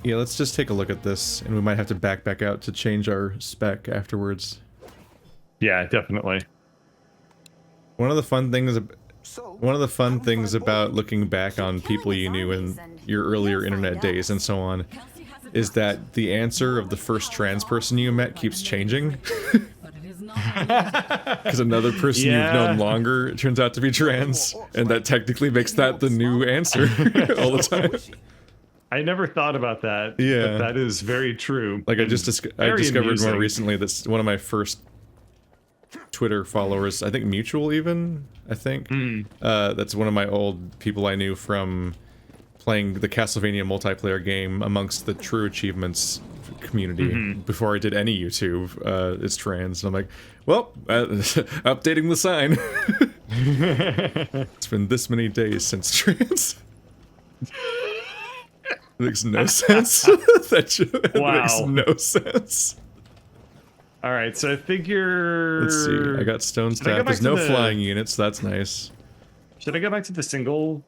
Yeah, let's just take a look at this, and we might have to back out to change our spec afterwards. Yeah, definitely. One of the fun things about looking back on people you knew in your earlier internet days and so on is that the answer of the first trans person you met keeps changing. Because another person you've known longer turns out to be trans, and that technically makes that the new answer all the time. I never thought about that. Yeah, but that is very true. Like I discovered more recently that one of my first Twitter followers, I think mutual even, that's one of my old people I knew from playing the Castlevania multiplayer game amongst the True Achievements community before I did any YouTube. It's trans, and I'm like, well, updating the sign. It's been this many days since trans. Makes no sense. That makes no sense. All right, so I figure. Let's see. I got stone staff. There's no flying units. So that's nice. Should I go back to the single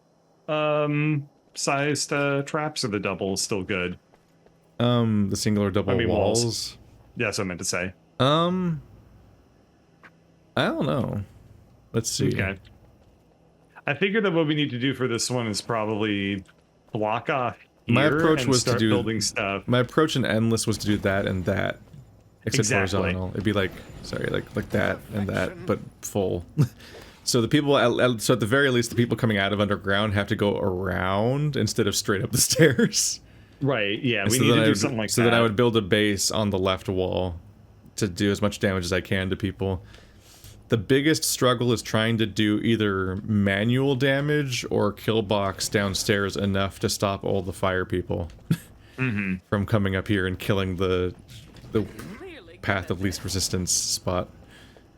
sized traps, or the double is still good? The single or double walls. Yeah, that's what I meant to say. I don't know. Let's see. Okay. I figured that what we need to do for this one is probably block off here. My approach was to do building stuff. My approach in Endless was to do that and that, except horizontal. It'd be like, like that and that, but full. So the people, so at the very least, the people coming out of underground have to go around instead of straight up the stairs. Right. Yeah. We need to do something like that. So then I would build a base on the left wall to do as much damage as I can to people. The biggest struggle is trying to do either manual damage or kill box downstairs enough to stop all the fire people from coming up here and killing the path of least resistance spot.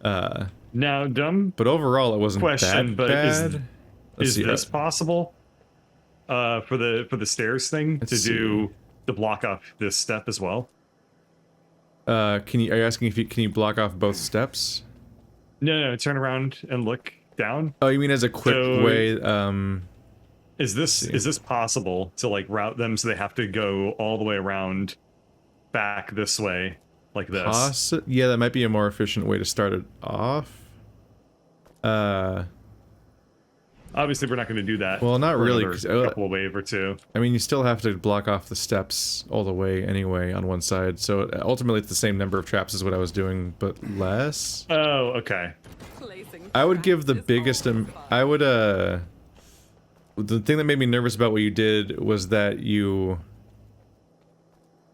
Now, dumb. But overall, it wasn't that bad. Is this possible? For the stairs thing to block off this step as well? Are you asking if can you block off both steps? No, turn around and look down. Oh, you mean as a quick way? Is this possible to like route them so they have to go all the way around back this way like this? Yeah, that might be a more efficient way to start it off. Obviously, we're not going to do that. Well, not really. A couple of wave or two. I mean, you still have to block off the steps all the way anyway on one side. So ultimately, it's the same number of traps as what I was doing, but less. Oh, okay. I would give the biggest. I would. The thing that made me nervous about what you did was that you.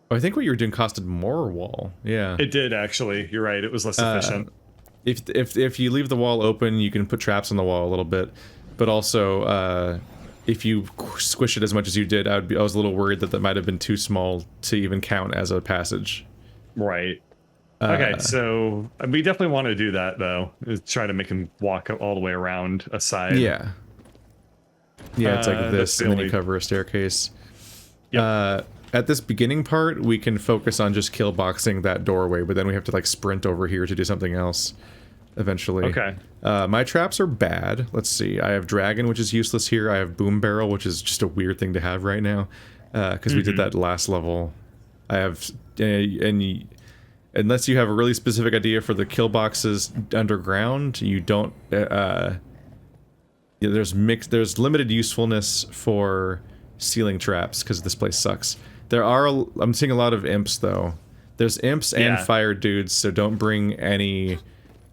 Oh, I think what you were doing costed more wall. Yeah. It did actually. You're right. It was less efficient. If you leave the wall open, you can put traps on the wall a little bit. But also, if you squish it as much as you did, I was a little worried that might have been too small to even count as a passage. Right. Okay, so we definitely want to do that, though. Try to make him walk all the way around a side. Yeah. Yeah, it's like this, and then you cover a staircase. Yep. At this beginning part, we can focus on just kill boxing that doorway, but then we have to, like, sprint over here to do something else. Eventually. Okay. My traps are bad. Let's see. I have Dragon, which is useless here. I have Boom Barrel, which is just a weird thing to have right now. Because we did that last level. I have... unless you have a really specific idea for the kill boxes underground, you don't... there's limited usefulness for ceiling traps, because this place sucks. I'm seeing a lot of imps, though. There's imps and fire dudes, so don't bring any...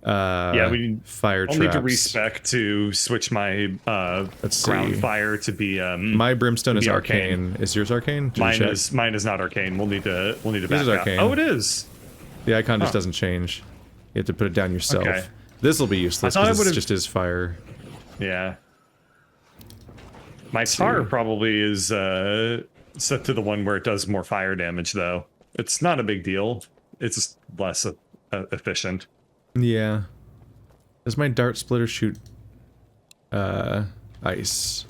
we fire traps. I'll need to respec to switch my ground fire to be my brimstone is arcane. Is yours arcane? Mine is not arcane. We'll need to back up. Oh, it is. The icon just doesn't change. You have to put it down yourself. Okay. This will be useless because this just is fire. Yeah. My tar probably is set to the one where it does more fire damage, though. It's not a big deal. It's just less efficient. Yeah. Does my dart splitter shoot ice?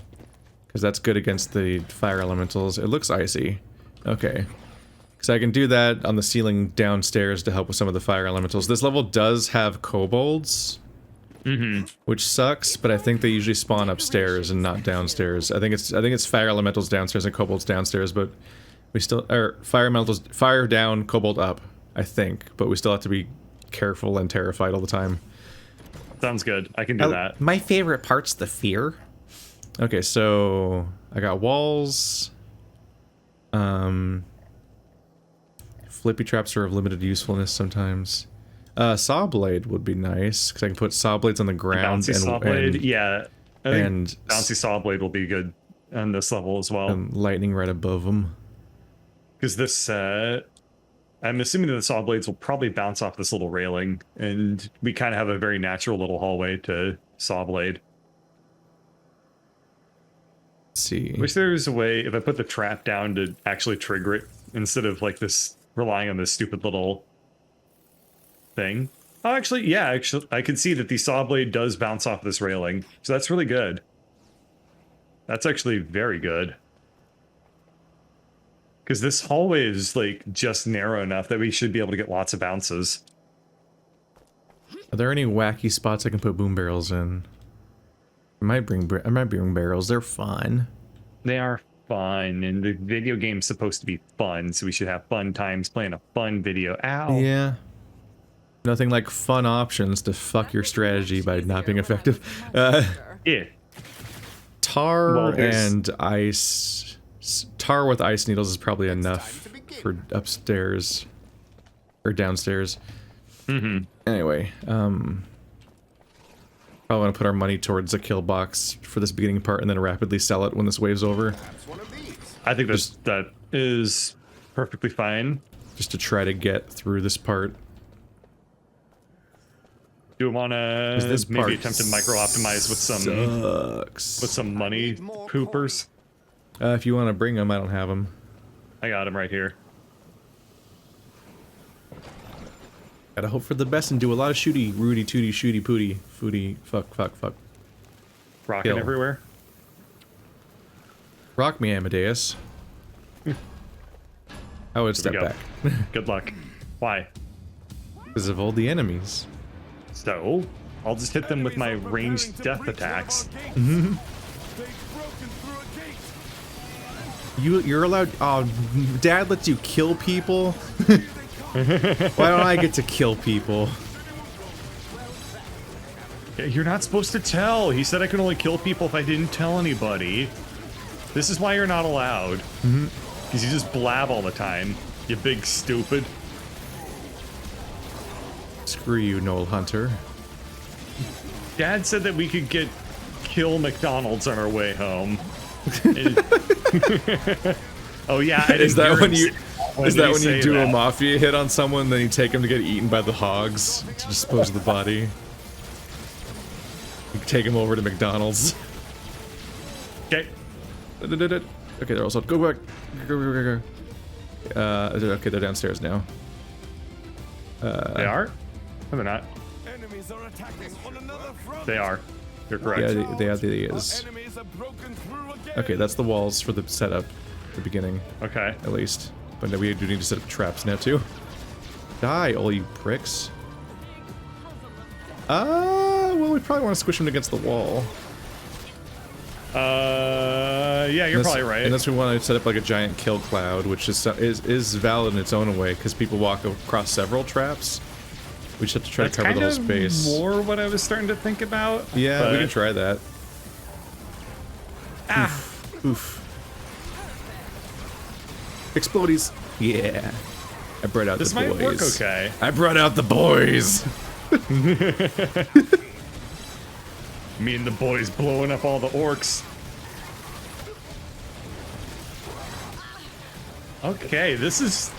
Because that's good against the fire elementals. It looks icy. Okay. Because I can do that on the ceiling downstairs to help with some of the fire elementals. This level does have kobolds. Which sucks, but I think they usually spawn upstairs and not downstairs. I think it's fire elementals downstairs and kobolds downstairs, but We still or fire elementals, fire down, kobold up, I think, but we still have to be careful and terrified all the time. Sounds good. I can do that. My favorite part's the fear. Okay, so I got walls. Flippy traps are of limited usefulness sometimes. Saw blade would be nice because I can put saw blades on the ground. Bouncy saw blade, yeah. I and think bouncy saw blade will be good on this level as well. And lightning right above them. Because this, I'm assuming that the saw blades will probably bounce off this little railing, and we kind of have a very natural little hallway to saw blade. Let's see. Wish there was a way if I put the trap down to actually trigger it instead of like this relying on this stupid little thing. Oh, actually, yeah, actually, I can see that the saw blade does bounce off this railing, so that's really good. That's actually very good. Because this hallway is like just narrow enough that we should be able to get lots of bounces. Are there any wacky spots I can put boom barrels in? I might bring barrels. They're fun. They are fun, and the video game's supposed to be fun, so we should have fun times playing a fun video. Ow. Yeah. Nothing like fun options to fuck your strategy by not being effective. Yeah. Tar and ice. Tar with ice needles is probably enough for upstairs or downstairs. Mm-hmm. Anyway, probably want to put our money towards a kill box for this beginning part and then rapidly sell it when this wave's over. I think that is perfectly fine. Just to try to get through this part. Do we want to maybe attempt to micro-optimize with some money poopers? If you want to bring them, I don't have them. I got them right here. Gotta hope for the best and do a lot of shooty, Rudy, tooty, shooty, pooty, footy, fuck. Rocking Kill. everywhere. Rock me, Amadeus. I would step back. Good luck. Why? Because of all the enemies. So, I'll just hit them with my ranged death attacks. Mm-hmm. You're allowed. Oh, Dad lets you kill people. Why don't I get to kill people? Yeah, you're not supposed to tell. He said I could only kill people if I didn't tell anybody. This is why you're not allowed. Because you just blab all the time. You big stupid. Screw you, Noel Hunter. Dad said that we could kill McDonald's on our way home. Oh yeah, is that when you do a mafia hit on someone, then you take them to get eaten by the hogs to dispose of the body? You take them over to McDonald's. Okay. Okay, they're also go back. Go. Okay, they're downstairs now. They are? No, they're not. They are. You're correct. Yeah, they is. Okay, that's the walls for the setup, the beginning. Okay. At least. But now we do need to set up traps now too. Die, all you pricks. Well, we probably want to squish them against the wall. Yeah, you're probably right. Unless we want to set up like a giant kill cloud, which is valid in its own way, because people walk across several traps. We just have to try to cover the whole space. That's more what I was starting to think about. Yeah, we can try that. Ah. Oof. Explodies. Yeah. I brought out the boys. This might work okay. I brought out the boys. Me and the boys blowing up all the orcs. Okay, this is...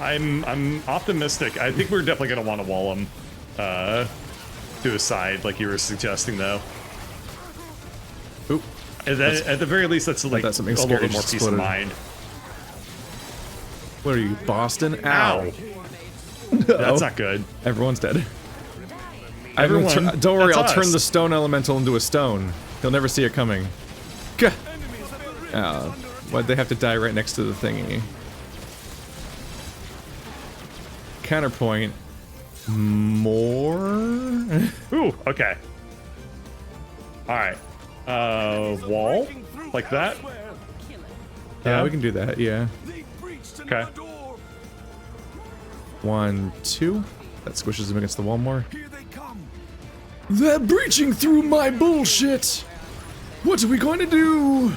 I'm optimistic. I think we're definitely gonna want to wall them to the side, like you were suggesting, though. Oop. At the very least, that's like a little bit more peace of mind. What are you, Boston? Ow! That's not good. Everyone's dead. Don't worry, I'll turn the stone elemental into a stone. He'll never see it coming. Gah! Oh, why'd they have to die right next to the thingy? Counterpoint. More? Ooh, okay. Alright. Wall? Like that? Yeah, we can do that. Yeah. Okay. 1, 2. That squishes them against the wall more. They're breaching through my bullshit. What are we going to do?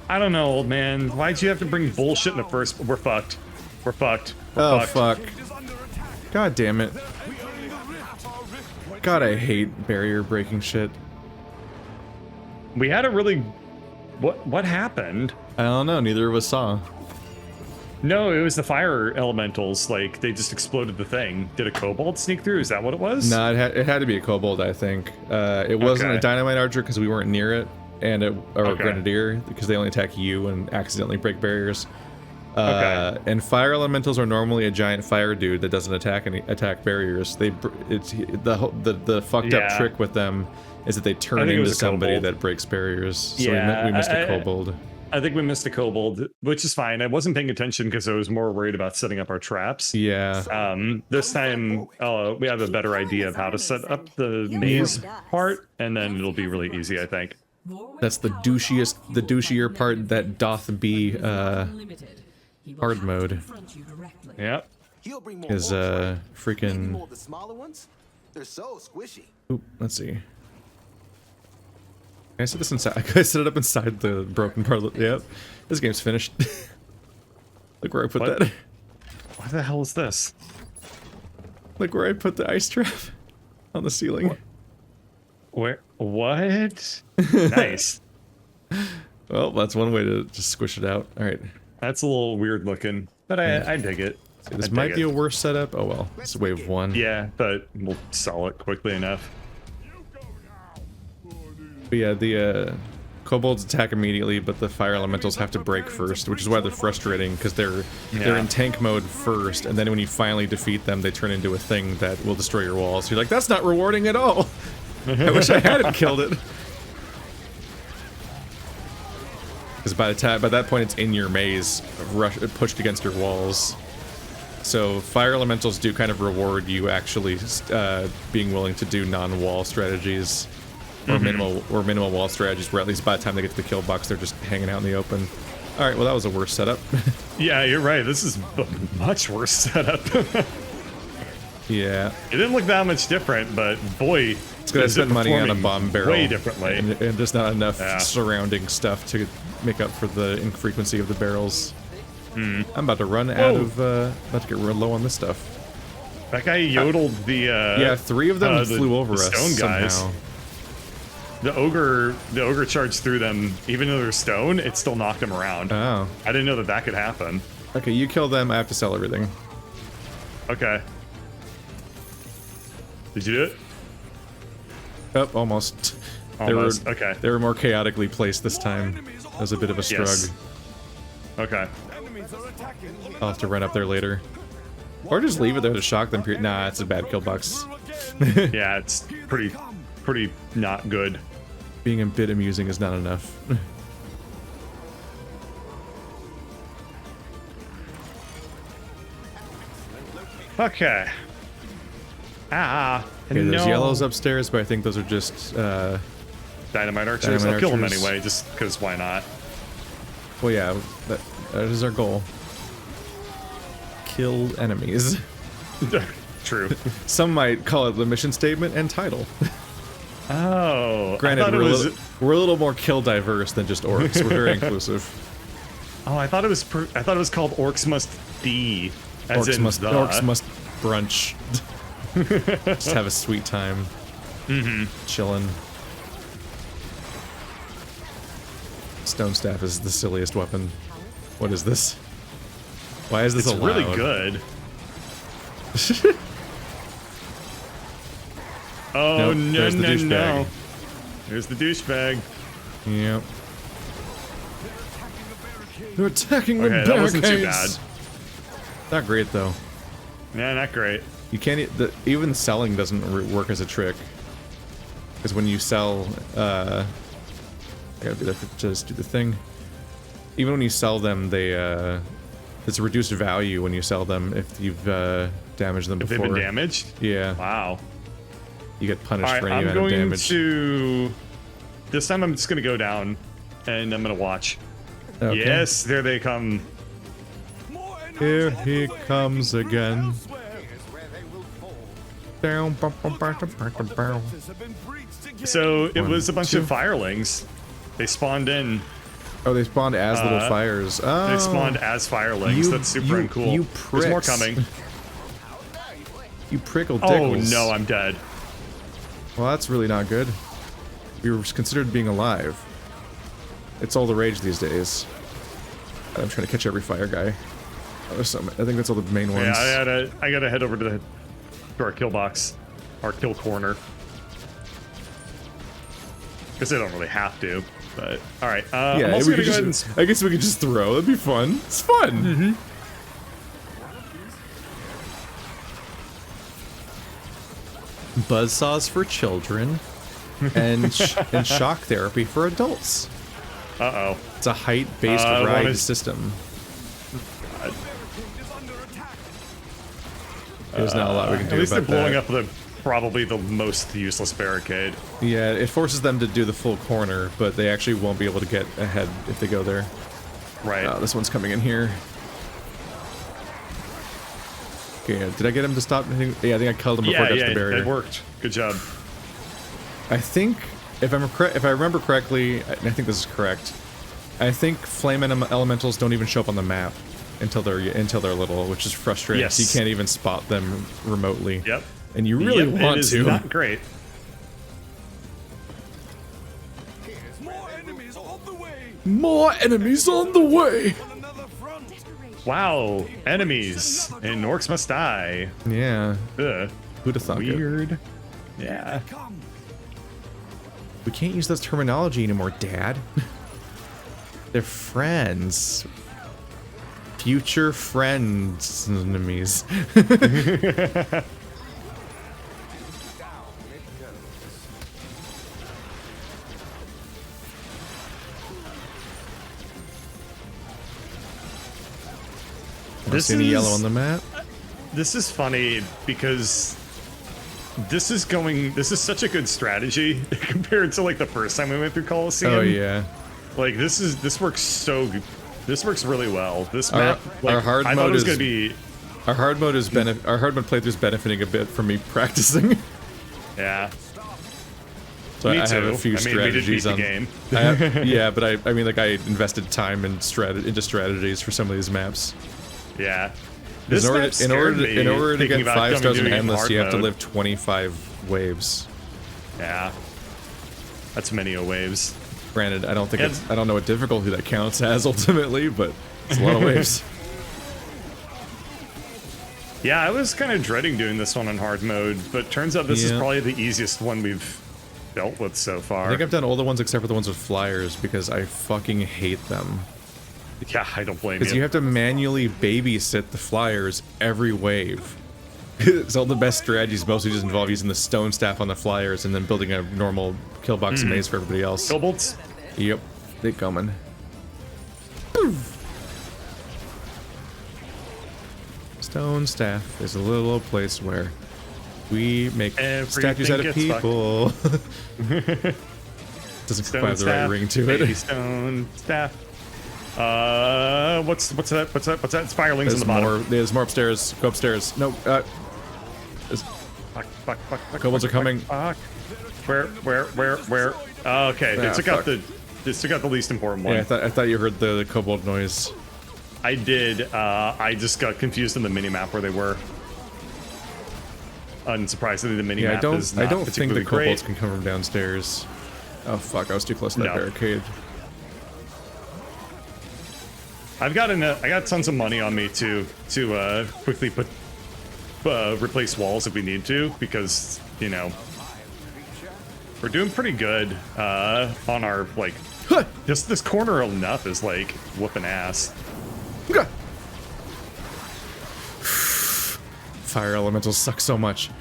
I don't know, old man. Why'd you have to bring bullshit in the first? We're fucked. We're fucked. Oh, fuck. God damn it. God, I hate barrier breaking shit. We had a really... What happened? I don't know, neither of us saw. No, it was the fire elementals. Like, they just exploded the thing. Did a kobold sneak through? Is that what it was? No, it had to be a kobold, I think. It wasn't a dynamite archer because we weren't near it, and or a grenadier because they only attack you and accidentally break barriers. And fire elementals are normally a giant fire dude that doesn't attack barriers. It's the fucked up trick with them is that they turn into somebody that breaks barriers. So we missed a kobold. I think we missed a kobold, which is fine. I wasn't paying attention because I was more worried about setting up our traps. Yeah. This time, we have a better idea of how to set up the maze part, and then it'll be really easy, I think. That's the douchier part that doth be hard mode. Yep. Is freaking. They're so squishy. Oop, let's see. Can I set this inside? Can I set it up inside the broken part of the... Yep. This game's finished. Look where I put that. What the hell is this? Look where I put the ice trap. On the ceiling. Where? What? Nice. Well, that's one way to just squish it out. Alright. That's a little weird looking, but I dig it. See, this might be a worse setup. Oh well. It's wave 1. Yeah, but we'll sell it quickly enough. But yeah, the kobolds attack immediately, but the fire elementals have to break first, which is why they're frustrating, because they're in tank mode first, and then when you finally defeat them, they turn into a thing that will destroy your walls. So you're like, that's not rewarding at all! I wish I hadn't killed it! Because by that point, it's in your maze, pushed against your walls. So fire elementals do kind of reward you actually being willing to do non-wall strategies. Or minimal wall strategies where at least by the time they get to the kill box, they're just hanging out in the open. Alright, well that was a worse setup. Yeah, you're right. This is a much worse setup. Yeah. It didn't look that much different, but boy, it's gonna spend money on a bomb barrel. Way differently. And there's not enough surrounding stuff to make up for the infrequency of the barrels. I'm about to run out of, about to get real low on this stuff. That guy yodeled the, yeah, 3 of them flew over us stone guys. somehow. The ogre charged through them, even though they're stone, it still knocked them around. Oh. I didn't know that could happen. Okay, you kill them, I have to sell everything. Okay. Did you do it? Oh, almost. Almost, okay. They were more chaotically placed this time. That was a bit of a struggle. Yes. Okay. I'll have to run up there later. Or just leave it there to shock them. Nah, it's a bad kill box. Yeah, it's pretty not good. Being a bit amusing is not enough. Okay. Okay, there's yellows upstairs, but I think those are just dynamite archers. I'll kill them anyway, just because why not? Well, yeah, that is our goal. Kill enemies. True. Some might call it the mission statement and title. Oh, granted, we're a little more kill diverse than just orcs. We're very inclusive. Oh, I thought it was called Orcs Must Die. Orcs must brunch. Just have a sweet time. Chilling. Stone staff is the silliest weapon. What is this? Why is this allowed? It's really good. Oh, nope, no. There's the douchebag. Yep. They're attacking the barricades. That wasn't too bad. Not great, though. Yeah, not great. You can't... even selling doesn't work as a trick. Because when you sell... I gotta do that to just do the thing. Even when you sell them, they... it's a reduced value when you sell them if you've damaged them before. If they've been damaged? Yeah. Wow. You get punished for any amount of damage. This time I'm just gonna go down and I'm gonna watch. Okay. Yes, there they come. Here he comes again. Down. So it was a bunch two. of firelings. They spawned in. Oh, they spawned as little fires. Oh. They spawned as firelings. That's super uncool. You There's more pricks. coming. You prickle Oh dickles. no, I'm dead. Well, that's really not good. We were considered being alive. It's all the rage these days. I'm trying to catch every fire guy. Oh, there's some. I think that's all the main ones. Yeah, I gotta head over to our kill box, our kill corner. Because they don't really have to, but all right. Yeah, I'm also we gonna could go ahead just, and I guess we could just throw. That'd be fun. It's fun. Buzzsaws for children, and and shock therapy for adults. Uh-oh. It's a height-based one ride is- system. There's not a lot we can do At least they're about blowing that. up probably the most useless barricade. Yeah, it forces them to do the full corner, but they actually won't be able to get ahead if they go there. Right. This one's coming in here. Okay, did I get him to stop? Yeah, I think I killed him before I got to the barrier. it worked. Good job. I think, if I remember correctly, and I think this is correct, I think flame elementals don't even show up on the map until they're little, which is frustrating. Yes. So you can't even spot them remotely. Yep. And you really Yep, want it is to. not great. More enemies on the way. More enemies on the way. On another front. Wow. Enemies in Orcs Must Die. Yeah. Ugh. Who'd have thought it? Weird. Yeah. Come. We can't use those terminology anymore, Dad. They're friends. Future friends enemies. This Any is yellow on the map? This is funny because this is such a good strategy compared to like the first time we went through Coliseum. Oh yeah. Like this works so good. This works really well. This Our- map, like, our hard I thought mode it was is- gonna be, Our hard mode playthrough is benefiting a bit from me practicing. yeah. So Me I have too. a few I mean, we did beat strategies the on. game. Yeah, but I mean, like I invested time and into strategies for some of these maps. Yeah. This In order, map in order, scared in me, order to thinking get about 5 stars in doing it in endless, hard you have to mode. live 25 waves. Yeah. That's many a waves. Granted, I don't think And- I don't know what difficulty that counts as ultimately, but it's a lot of waves. Yeah, I was kind of dreading doing this one on hard mode, but turns out this is Yeah. probably the easiest one we've dealt with so far. I think I've done all the ones except for the ones with flyers because I fucking hate them. Yeah, I don't blame Because you. you have to manually babysit the flyers every wave. So all the best strategies mostly just involve using the stone staff on the flyers and then building a normal kill box maze for everybody else. Kobolds? Yep, they coming. Stone staff is a little place where we make statues out of Everything gets people. Doesn't Stone quite have the right staff, ring to baby it. stone staff. What's that? It's firelings on the bottom. There's more upstairs. Go upstairs. No, Fuck. kobolds are coming. Fuck. Where? Oh, okay, they Ah, took out fuck. they took out the least important one. Yeah, I thought you heard the kobold noise. I did. I just got confused in the minimap where they were. Unsurprisingly, the minimap Yeah, I is not don't think the particularly kobolds great. can come from downstairs. Oh fuck! I was too close to that No. barricade. I got tons of money on me to quickly replace walls if we need to, because you know we're doing pretty good on our like just this corner enough is like whooping ass. Fire elementals suck so much.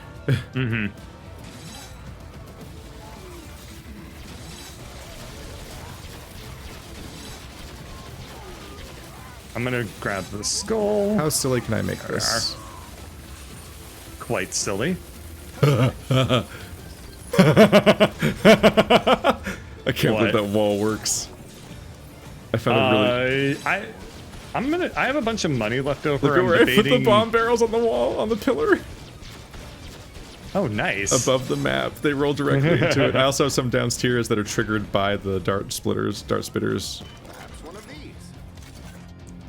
I'm gonna grab the skull. How silly can I make this? Quite silly. I can't believe What? that wall works. I found it really... I have a bunch of money left over. Look where I put the bomb barrels on the wall, on the pillar. Oh, nice. Above the map. They roll directly into it. I also have some downstairs that are triggered by the dart spitters. Perhaps one of these.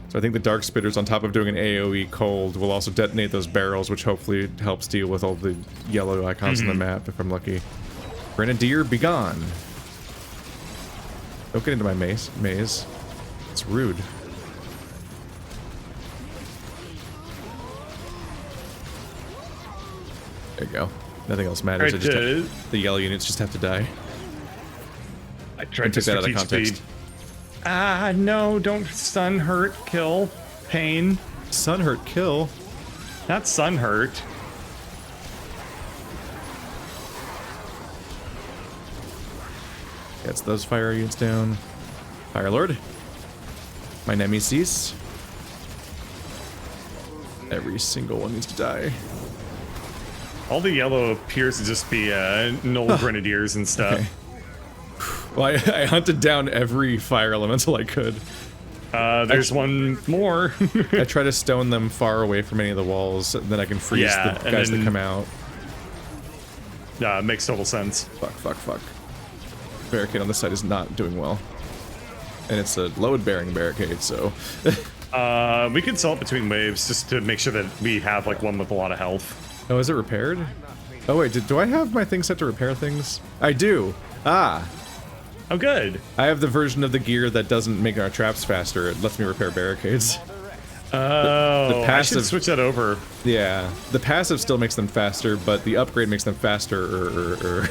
So I think the dark spitters, on top of doing an AoE cold, will also detonate those barrels, which hopefully helps deal with all the yellow icons on the map, if I'm lucky. Grenadier, be gone. Don't get into my maze. It's rude. There you go. Nothing else matters. Right, The yellow units just have to die. I tried to took that out of context. speed. Ah, no, don't stun, hurt, kill, pain. Sun hurt, kill. Not sun hurt. Gets those fire units down. Fire Lord. My nemesis. Every single one needs to die. All the yellow appears to just be null grenadiers and stuff. Okay. Well, I hunted down every fire elemental I could. There's one more. I try to stone them far away from any of the walls, and then I can freeze the guys that come out. Makes total sense. Fuck. Barricade on this side is not doing well. And it's a load-bearing barricade, so... We could sell it between waves just to make sure that we have like one with a lot of health. Oh, is it repaired? Oh wait, do I have my thing set to repair things? I do! Ah! Oh, good. I have the version of the gear that doesn't make our traps faster. It lets me repair barricades. Oh, passive, I should switch that over. Yeah, the passive still makes them faster, but the upgrade makes them faster.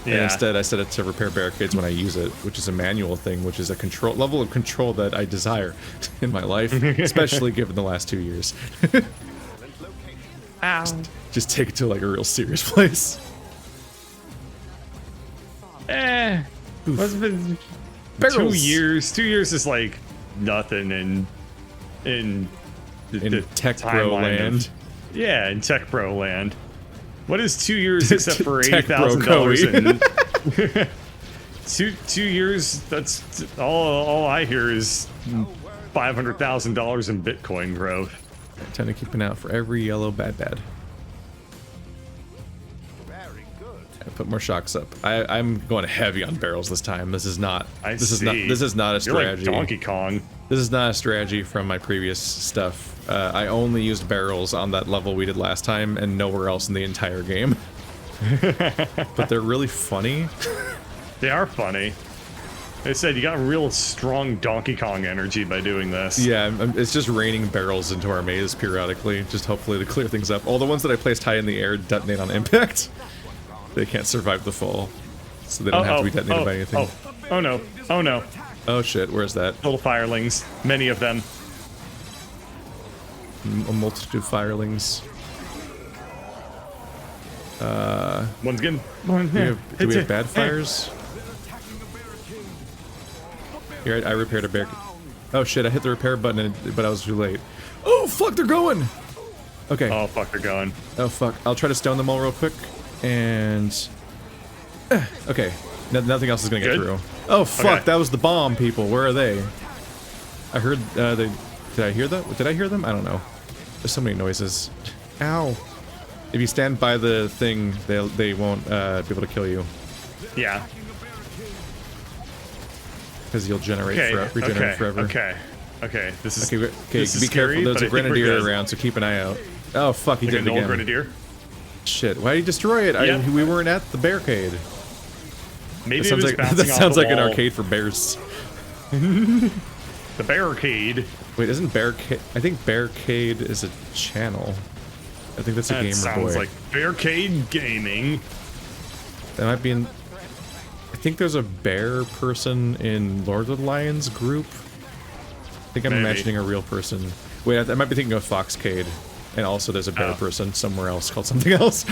Yeah. And instead, I set it to repair barricades when I use it, which is a manual thing, which is a level of control that I desire in my life, especially given the last 2 years. Ow. Just take it to like a real serious place. What's been Barrels. 2 years? 2 years is like nothing in Tech Bro land. Yeah, in Tech Bro land. What is 2 years except for Tech Bro $80,000 in 2 years? That's all I hear is $500,000 in Bitcoin growth. I tend to keep an eye out for every yellow bad. Very good. I put more shocks up. I'm going heavy on barrels this time. This is not a You're strategy. like Donkey Kong. This is not a strategy from my previous stuff. I only used barrels on that level we did last time and nowhere else in the entire game. But they're really funny. They are funny. They said you got real strong Donkey Kong energy by doing this. Yeah, it's just raining barrels into our maze periodically, just hopefully to clear things up. All the ones that I placed high in the air detonate on impact. They can't survive the fall, so they don't have to be detonated by anything. Oh no. Oh no. Oh shit, where's that? Little firelings. Many of them. A multitude of firelings. One's getting... Do we have bad fires? Here, I repaired a barricade. Oh shit, I hit the repair button, but I was too late. Oh fuck, they're going! Okay. Oh fuck, they're going. Oh fuck, I'll try to stone them all real quick, and... okay, nothing else is gonna get through. Oh fuck, that was the bomb, people, where are they? I heard, did I hear them? Did I hear them? I don't know. There's so many noises. Ow. If you stand by the thing, they won't be able to kill you. Yeah. Because you'll regenerate forever. Okay. This is okay. This is be scary, careful. There's a grenadier good. around, so keep an eye out. Oh fuck, he Like did it again. grenadier. Shit, why did you destroy it? Yep. We weren't at the barricade. Maybe That sounds like bouncing off sounds the like an wall. arcade for bears. The barricade. Wait, isn't barricade? I think barricade is a channel. I think that's a That Gamer sounds Boy. like barricade gaming. That might be in. I think there's a bear person in Lord of the Lions group. I think I'm Maybe. imagining a real person. Wait, I might be thinking of Foxcade. And also there's a bear Oh. person somewhere else called something else.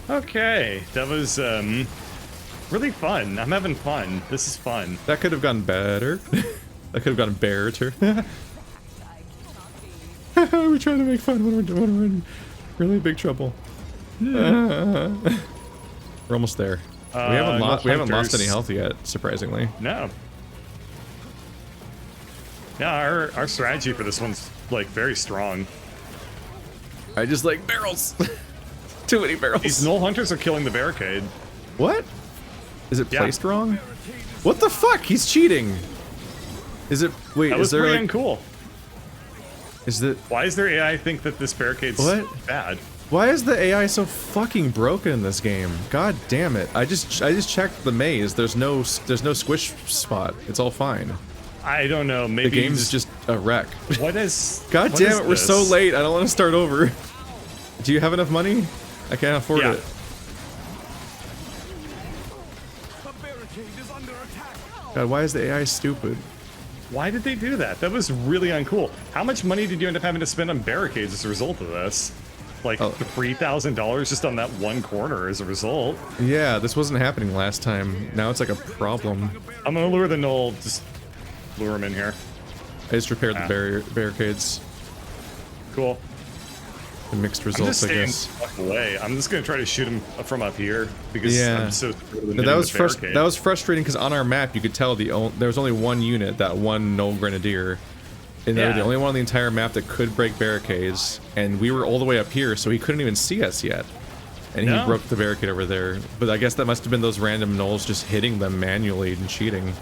Okay, that was really fun. I'm having fun. This is fun. That could have gone better. That could have gone better. We're trying to make fun when we're in really big trouble. We're almost there. We haven't no lost any hunters. health yet, surprisingly. No. Yeah, our strategy for this one's like very strong. I just like barrels. Too many barrels. These Gnoll Hunters are killing the barricade. What? Is it Yeah. placed wrong? What the fuck? He's cheating. Is it? Wait, That is was there pretty like? uncool. Is the? Why is their AI think that this barricade's What? bad? Why is the AI so fucking broken in this game? God damn it! I just checked the maze. There's no squish spot. It's all fine. I don't know. Maybe The game's just a wreck. What is? God what damn is it! We're so this? late. I don't want to start over. Do you have enough money? I can't afford Yeah. it. The barricade is under attack. God, why is the AI stupid? Why did they do that? That was really uncool. How much money did you end up having to spend on barricades as a result of this? Like $3,000 just on that one corner as a result. Yeah, this wasn't happening last time. Now it's like a problem. I'm gonna lure the Gnoll. Just lure him in here. I just repaired the barricades. Cool. The mixed I'm just results, I staying guess. the fuck away. I'm just gonna try to shoot him from up here because Yeah. I'm so. That was frustrating because on our map you could tell there was only one unit, that one Gnoll Grenadier, and they were the Yeah. only one on the entire map that could break barricades, and we were all the way up here, so he couldn't even see us yet, and he No. broke the barricade over there. But I guess that must have been those random Gnolls just hitting them manually and cheating.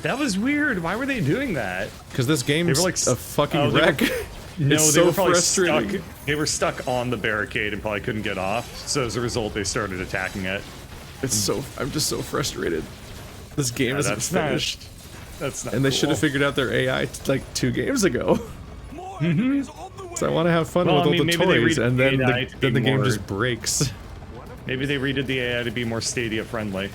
That was weird. Why were they doing that? Because this game's like a fucking oh, they wreck. No, It's they so were probably frustrating. stuck. They were stuck on the barricade and probably couldn't get off. So as a result, they started attacking it. I'm just so frustrated. This game Yeah, isn't that's not- finished. That's not. And they cool. should have figured out their AI like 2 games ago. More enemies on the way. So I want to have fun Well, with I all mean, the maybe they toys, read and then AI to be the game more- just breaks. Maybe they redid the AI to be more Stadia friendly.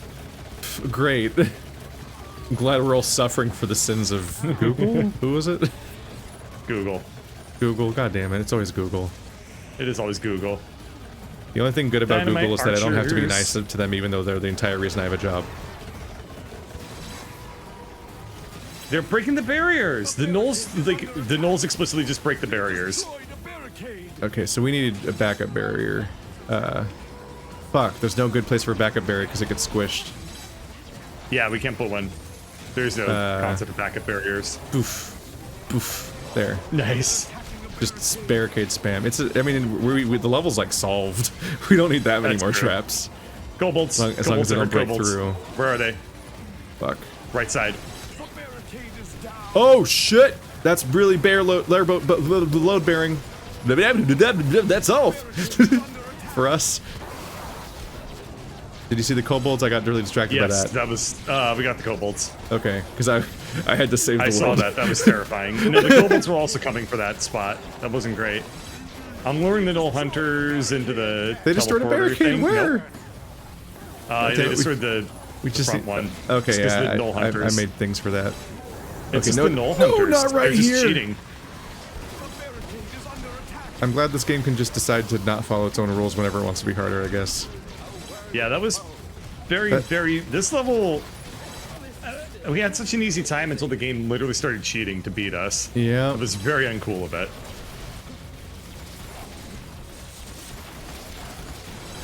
Great. I'm glad we're all suffering for the sins of Google. Who was it? Google. Google. God damn it! It's always Google. It is always Google. The only thing good about Dynamite Google is that I don't have to be archers. nice to them, even though they're the entire reason I have a job. They're breaking the barriers. The Gnolls explicitly just break the barriers. Destroy the barricade. Okay, so we need a backup barrier. Fuck. There's no good place for a backup barrier because it gets squished. Yeah, we can't put one. There's no concept of backup barriers. Poof. Poof. There. Nice. Just barricade spam. I mean, the level's like solved. We don't need that many That's more true. traps. Kobolds. As long as they don't break Kobolds. through. Where are they? Fuck. Right side. The barricade is down. Oh shit! That's really load bearing. That's all for us. Did you see the kobolds? I got really distracted by Yes, that. that was. We got the kobolds. Okay, because I had to save the I world. saw that. That was terrifying. No, the kobolds were also coming for that spot. That wasn't great. I'm luring the Gnoll Hunters into the. They destroyed a teleporter barricade. thing. Where? Nope. They destroyed the We just front one. Okay, It's 'cause yeah, the Gnoll I Hunters. made things for that. It's okay, just no, the Gnoll no, Hunters. not right They're just here. cheating. The barricade is under attack. I'm glad this game can just decide to not follow its own rules whenever it wants to be harder, I guess. Yeah, that was very. This level. We had such an easy time until the game literally started cheating to beat us. Yeah. It was very uncool of it.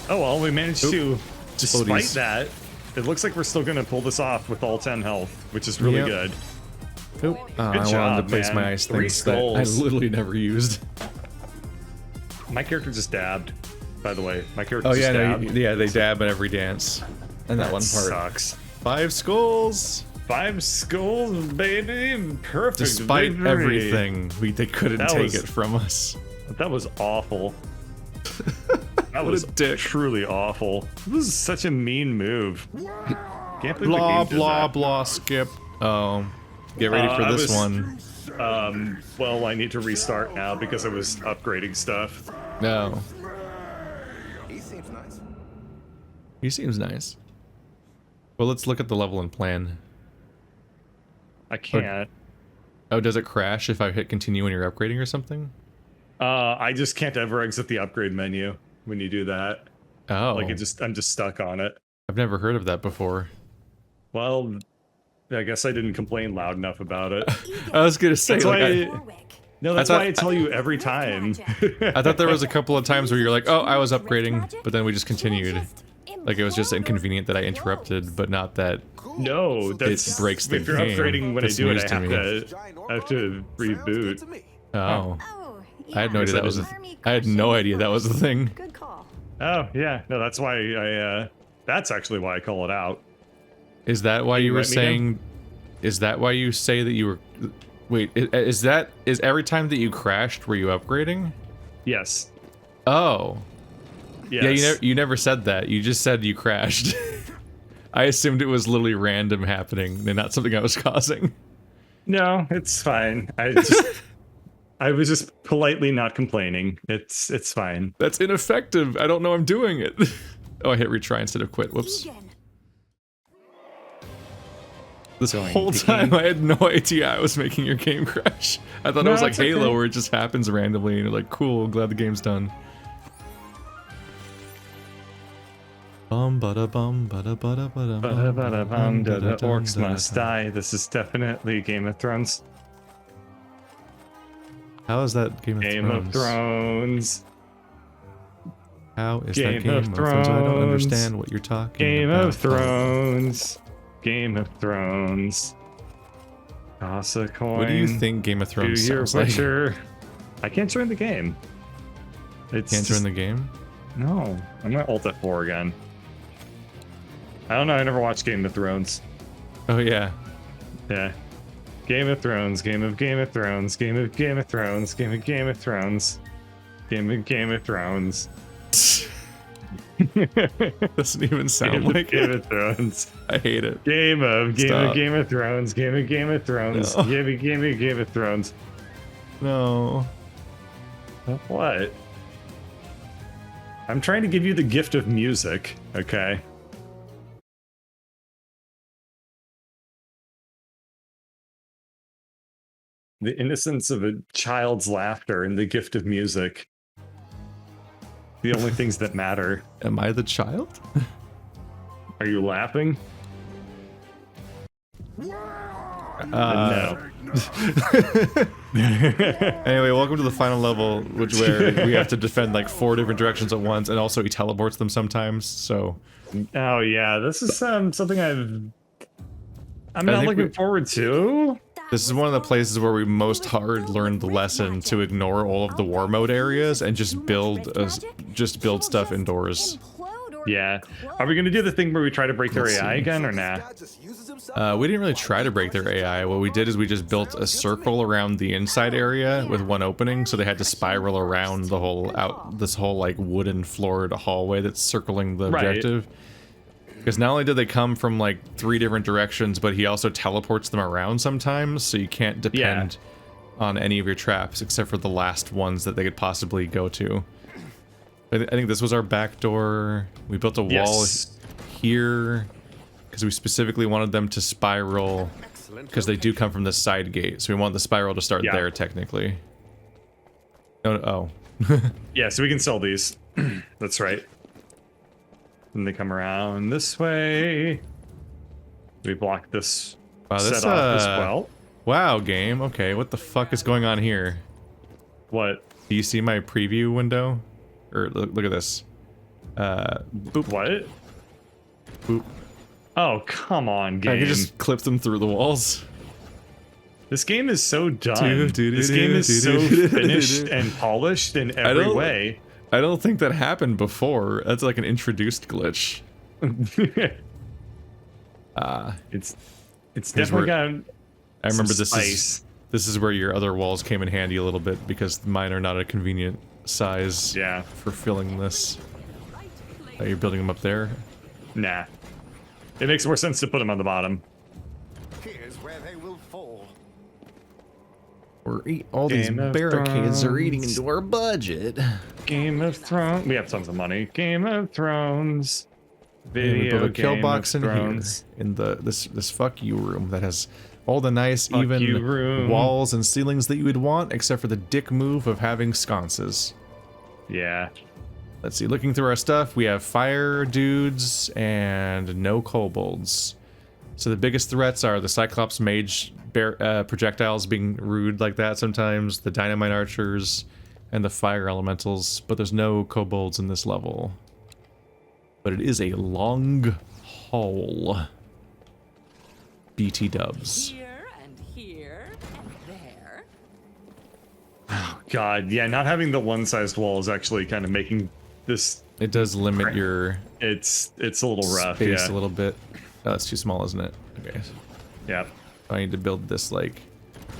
Oh well, we managed to, despite Floaties. that, it looks like we're still gonna pull this off with all 10 health, which is really Yep. good. Oop. Oh, I wanted job, to place man. my ice 3 things that I skulls. literally never used. My character just dabbed, by the way. My character Oh just yeah, no, dabbed. yeah, they dab in every dance. And that one part. Sucks. 5 skulls! 5 skulls, baby. Perfect. Despite victory. everything, they couldn't That take was- it from us. That was awful. That What was a dick. truly awful. This is such a mean move. Can't believe Blah, the game did blah, that. blah, skip. Oh. Get ready for I this was- one. Well, I need to restart now because I was upgrading stuff. No. He seems nice. He seems nice. Well, let's look at the level and plan. I can't. Oh, does it crash if I hit continue when you're upgrading or something? I just can't ever exit the upgrade menu when you do that. Oh. Like I'm just stuck on it. I've never heard of that before. Well, I guess I didn't complain loud enough about it. I was gonna say, That's like, why. No, that's thought- why I tell you every time. I thought there was a couple of times where you're like, oh, I was upgrading, but then we just continued. Like, it was just inconvenient that I interrupted, but not that No, that's breaks the if you're game. upgrading when That's I do it, news I to have me. to reboot. Oh. Oh, I had no idea that was Army I had no crushing idea that was the thing. Good call. Oh yeah, no, that's why that's actually why I call it out. Is that why you were saying? Is that why you say that you were? Wait, is every time that you crashed were you upgrading? Yes. Oh. Yes. Yeah, you never said that. You just said you crashed. I assumed it was literally random happening and not something I was causing. No, it's fine. I was just politely not complaining. It's fine. That's ineffective. I don't know I'm doing it. Oh, I hit retry instead of quit. Whoops. This whole time I had no idea I was making your game crash. I thought it was like Halo where it just happens randomly and you're like, cool, glad the game's done. Bum bada bum bada bada bada bum The orcs must die. This is definitely Game of Thrones. How is that Game of Thrones? Game of Thrones. How is that Game of Thrones? I don't understand what you're talking Game about. of Thrones. Game of Thrones. Toss a coin. What do you think Game of Thrones to your sounds like? butcher. I can't join the game. It's Can't join the game? No, I'm gonna ult F4 again. I don't know. I never watched Game of Thrones. Oh yeah. Yeah. Game of Thrones. Game of Thrones. Game of Thrones. Game of Thrones. Game of Thrones. Doesn't even sound like Game it. of Thrones. I hate it. Game of Stop. Game of Thrones. Game of Thrones. No. Game of Thrones. No. What? I'm trying to give you the gift of music, okay? The innocence of a child's laughter and the gift of music. The only things that matter. Am I the child? Are you laughing? No. Anyway, welcome to the final level, where we have to defend like 4 different directions at once, and also he teleports them sometimes. So. Oh yeah, this is something I'm not looking forward to. This is one of the places where we most hard learned the lesson to ignore all of the war mode areas and just build stuff indoors. Yeah. Are we gonna do the thing where we try to break their AI again or nah? We didn't really try to break their AI. What we did is we just built a circle around the inside area with one opening, so they had to spiral around the whole this whole like wooden floored hallway that's circling the objective. Because not only did they come from like 3 different directions, but he also teleports them around sometimes, so you can't depend on any of your traps except for the last ones that they could possibly go to. I think this was our back door. We built a wall here because we specifically wanted them to spiral because they do come from the side gate, so we want the spiral to start there technically. Oh. Yeah, so we can sell these. That's right. And they come around this way. We block this set off as well. Wow, game. Okay, what the fuck is going on here? What? Do you see my preview window? Or look at this. Boop. What? Boop. Oh, come on, game. I can just clip them through the walls. This game is so done. This game is so finished and polished in every way. I don't think that happened before. That's like an introduced glitch. It's definitely got. I remember this is where your other walls came in handy a little bit because mine are not a convenient size for filling this. You're building them up there? Nah. It makes more sense to put them on the bottom. Here's where they will fall. All these barricades are eating into our budget. Game of Thrones. We have tons of money. Game of Thrones. We built a kill box in here in this fuck you room that has all the nice even walls and ceilings that you would want, except for the dick move of having sconces. Yeah. Let's see. Looking through our stuff, we have fire dudes and no kobolds. So the biggest threats are the Cyclops mage projectiles being rude like that sometimes, the dynamite archers, and the fire elementals. But there's no kobolds in this level. but it is a long haul. BT dubs. Here and here and there. God, yeah, not having the one-sized wall is actually kind of making this. It does limit your It's a little rough. space Yeah. a little bit. Oh, it's too small, isn't it? Okay. Yeah. I need to build this like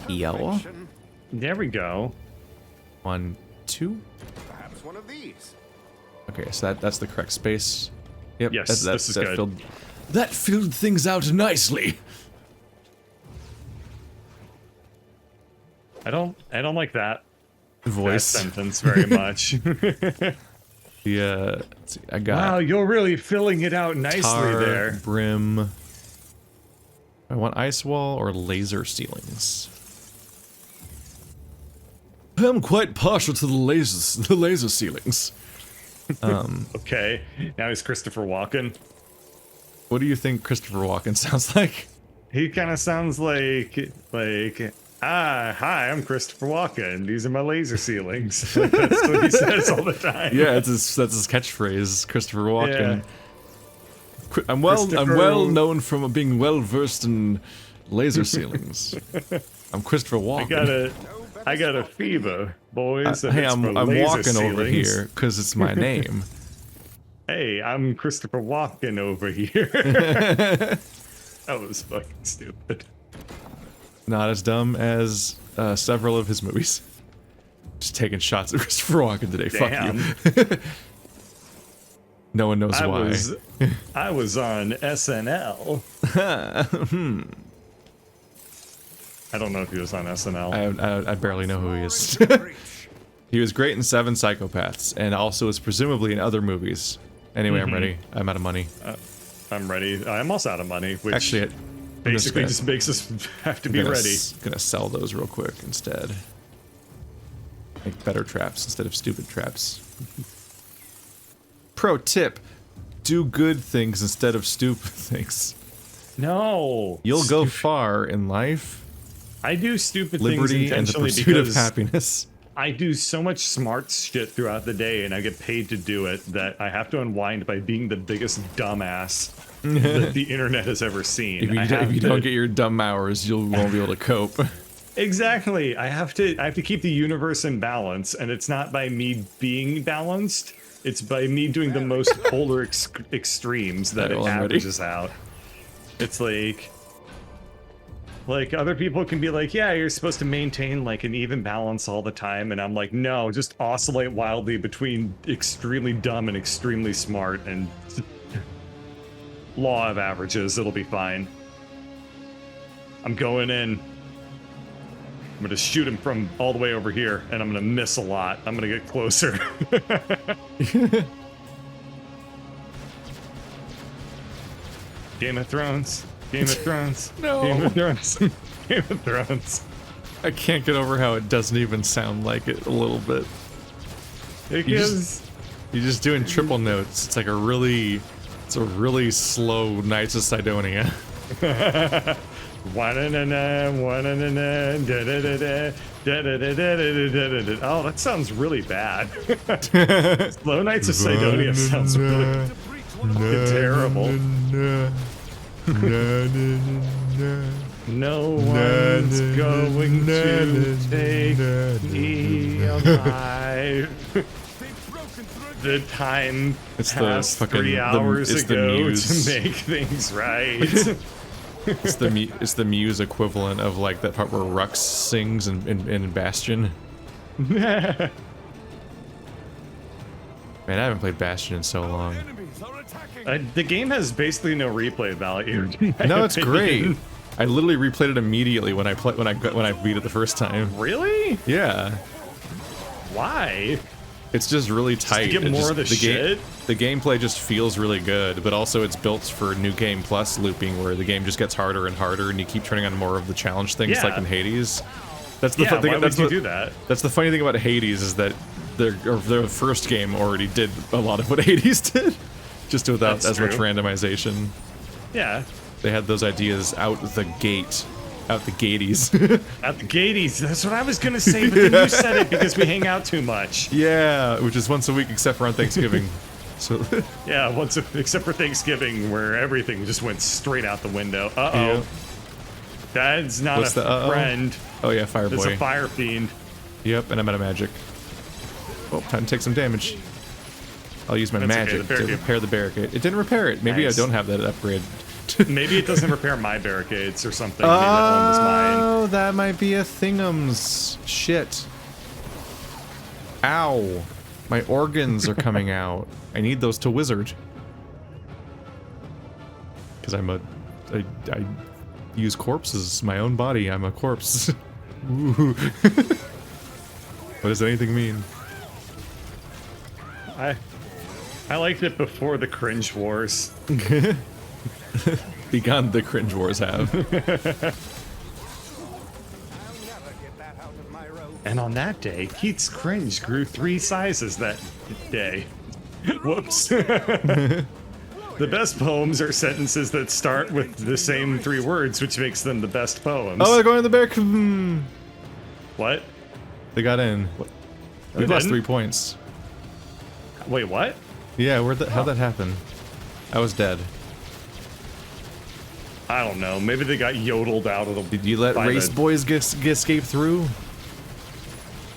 yellow. Perfection. There we go. 1, 2. Perhaps one of these. Okay, so that's the correct space. Yep. Yes, that's this is that good. That filled things out nicely. I don't like that Voice. sentence very much. Yeah. Let's see, I got Wow, you're really filling it out nicely tar, there. brim. I want ice wall or laser ceilings. I'm quite partial to the laser ceilings. Okay, now he's Christopher Walken. What do you think Christopher Walken sounds like? He kind of sounds like, hi, I'm Christopher Walken. These are my laser ceilings. That's what he says all the time. Yeah, that's his catchphrase, Christopher Walken. Yeah. I'm well Christopher- known from being well versed in laser ceilings. I'm Christopher Walken. I got a fever, boys. and Hey, it's I'm for laser walking over ceilings. here because it's my name. Hey, I'm Christopher Walken over here. That was fucking stupid. Not as dumb as several of his movies. Just taking shots at Christopher Walken today. Damn. Fuck you. No one knows why. I was on SNL. I don't know if he was on SNL. I barely know who he is. He was great in Seven Psychopaths, and also is presumably in other movies. Anyway, I'm ready. I'm out of money. I'm ready. I'm also out of money, which Actually, I'm basically gonna- just makes us have to be ready. Gonna sell those real quick instead. Make better traps instead of stupid traps. Pro tip: do good things instead of stupid things. No, You'll go far in life. I do stupid Liberty things and the intentionally pursuit of because happiness. I do so much smart shit throughout the day, and I get paid to do it that I have to unwind by being the biggest dumbass that the internet has ever seen. If you don't get your dumb hours, you won't be able to cope. Exactly. I have to keep the universe in balance, and it's not by me being balanced. It's by me doing the most polar extremes that it Well, I'm ready. averages out. It's like other people can be like, yeah, you're supposed to maintain like an even balance all the time, and I'm like, no, just oscillate wildly between extremely dumb and extremely smart, and law of averages, it'll be fine. I'm going in. I'm gonna shoot him from all the way over here, and I'm gonna miss a lot. I'm gonna get closer. Game of Thrones. Game of Thrones. No. Game of Thrones. Game of Thrones. I can't get over how it doesn't even sound like it a little bit. Because You're just doing triple notes. It's like a really slow Knights of Sidonia. oh, that sounds really bad. Slow Knights of Sidonia sounds really fucking terrible. No one's going to take me alive. The time It's the passed fucking- 3 the- hours it's the ago muse. to make things right. It's the Muse equivalent of like that part where Rux sings in Bastion. Man, I haven't played Bastion in so long. Enemies are attacking. The game has basically no replay value. No, it's great. I literally replayed it immediately when I beat it the first time. Really? Yeah, Why? it's just really tight. get It more just- of the shit? The gameplay just feels really good, but also it's built for New Game Plus looping, where the game just gets harder and harder, and you keep turning on more of the challenge things, Yeah. like in Hades. That's the Yeah, fun thing. why That's would you the, do that? That's the funny thing about Hades is that their first game already did a lot of what Hades did, just without That's as much true. randomization. Yeah. They had those ideas out the gate, out the gaties. At the Gaties. That's what I was gonna say, but then you said it because we hang out too much. Yeah, which is once a week except for on Thanksgiving. So Yeah, except for Thanksgiving, where everything just went straight out the window. Uh-oh. Yep. That's not What's a the uh-oh? friend. Oh yeah, fire It's boy. a fire fiend. Yep, and I'm out of magic. Oh, time to take some damage. I'll use my That's okay, magic the to barricade- repair the barricade. It didn't repair it. Maybe Nice. I don't have that upgrade. Maybe it doesn't repair my barricades or something. Maybe that one was mine. Oh, that might be a thingums. Shit. Ow. My organs are coming out. I need those to wizard. Because I use corpses. My own body. I'm a corpse. Ooh. What does anything mean? I liked it before the cringe wars. Begun the cringe wars have. And on that day, Keith's cringe grew 3 sizes that day. Whoops. The best poems are sentences that start with the same 3 words, which makes them the best poems. Oh, they're going to the bear. Hmm. What? They got in. We They lost didn't? 3 points. Wait, what? Yeah, how'd that happen? I was dead. I don't know. Maybe they got yodeled out of the. Did you let by race the- boys get escape through?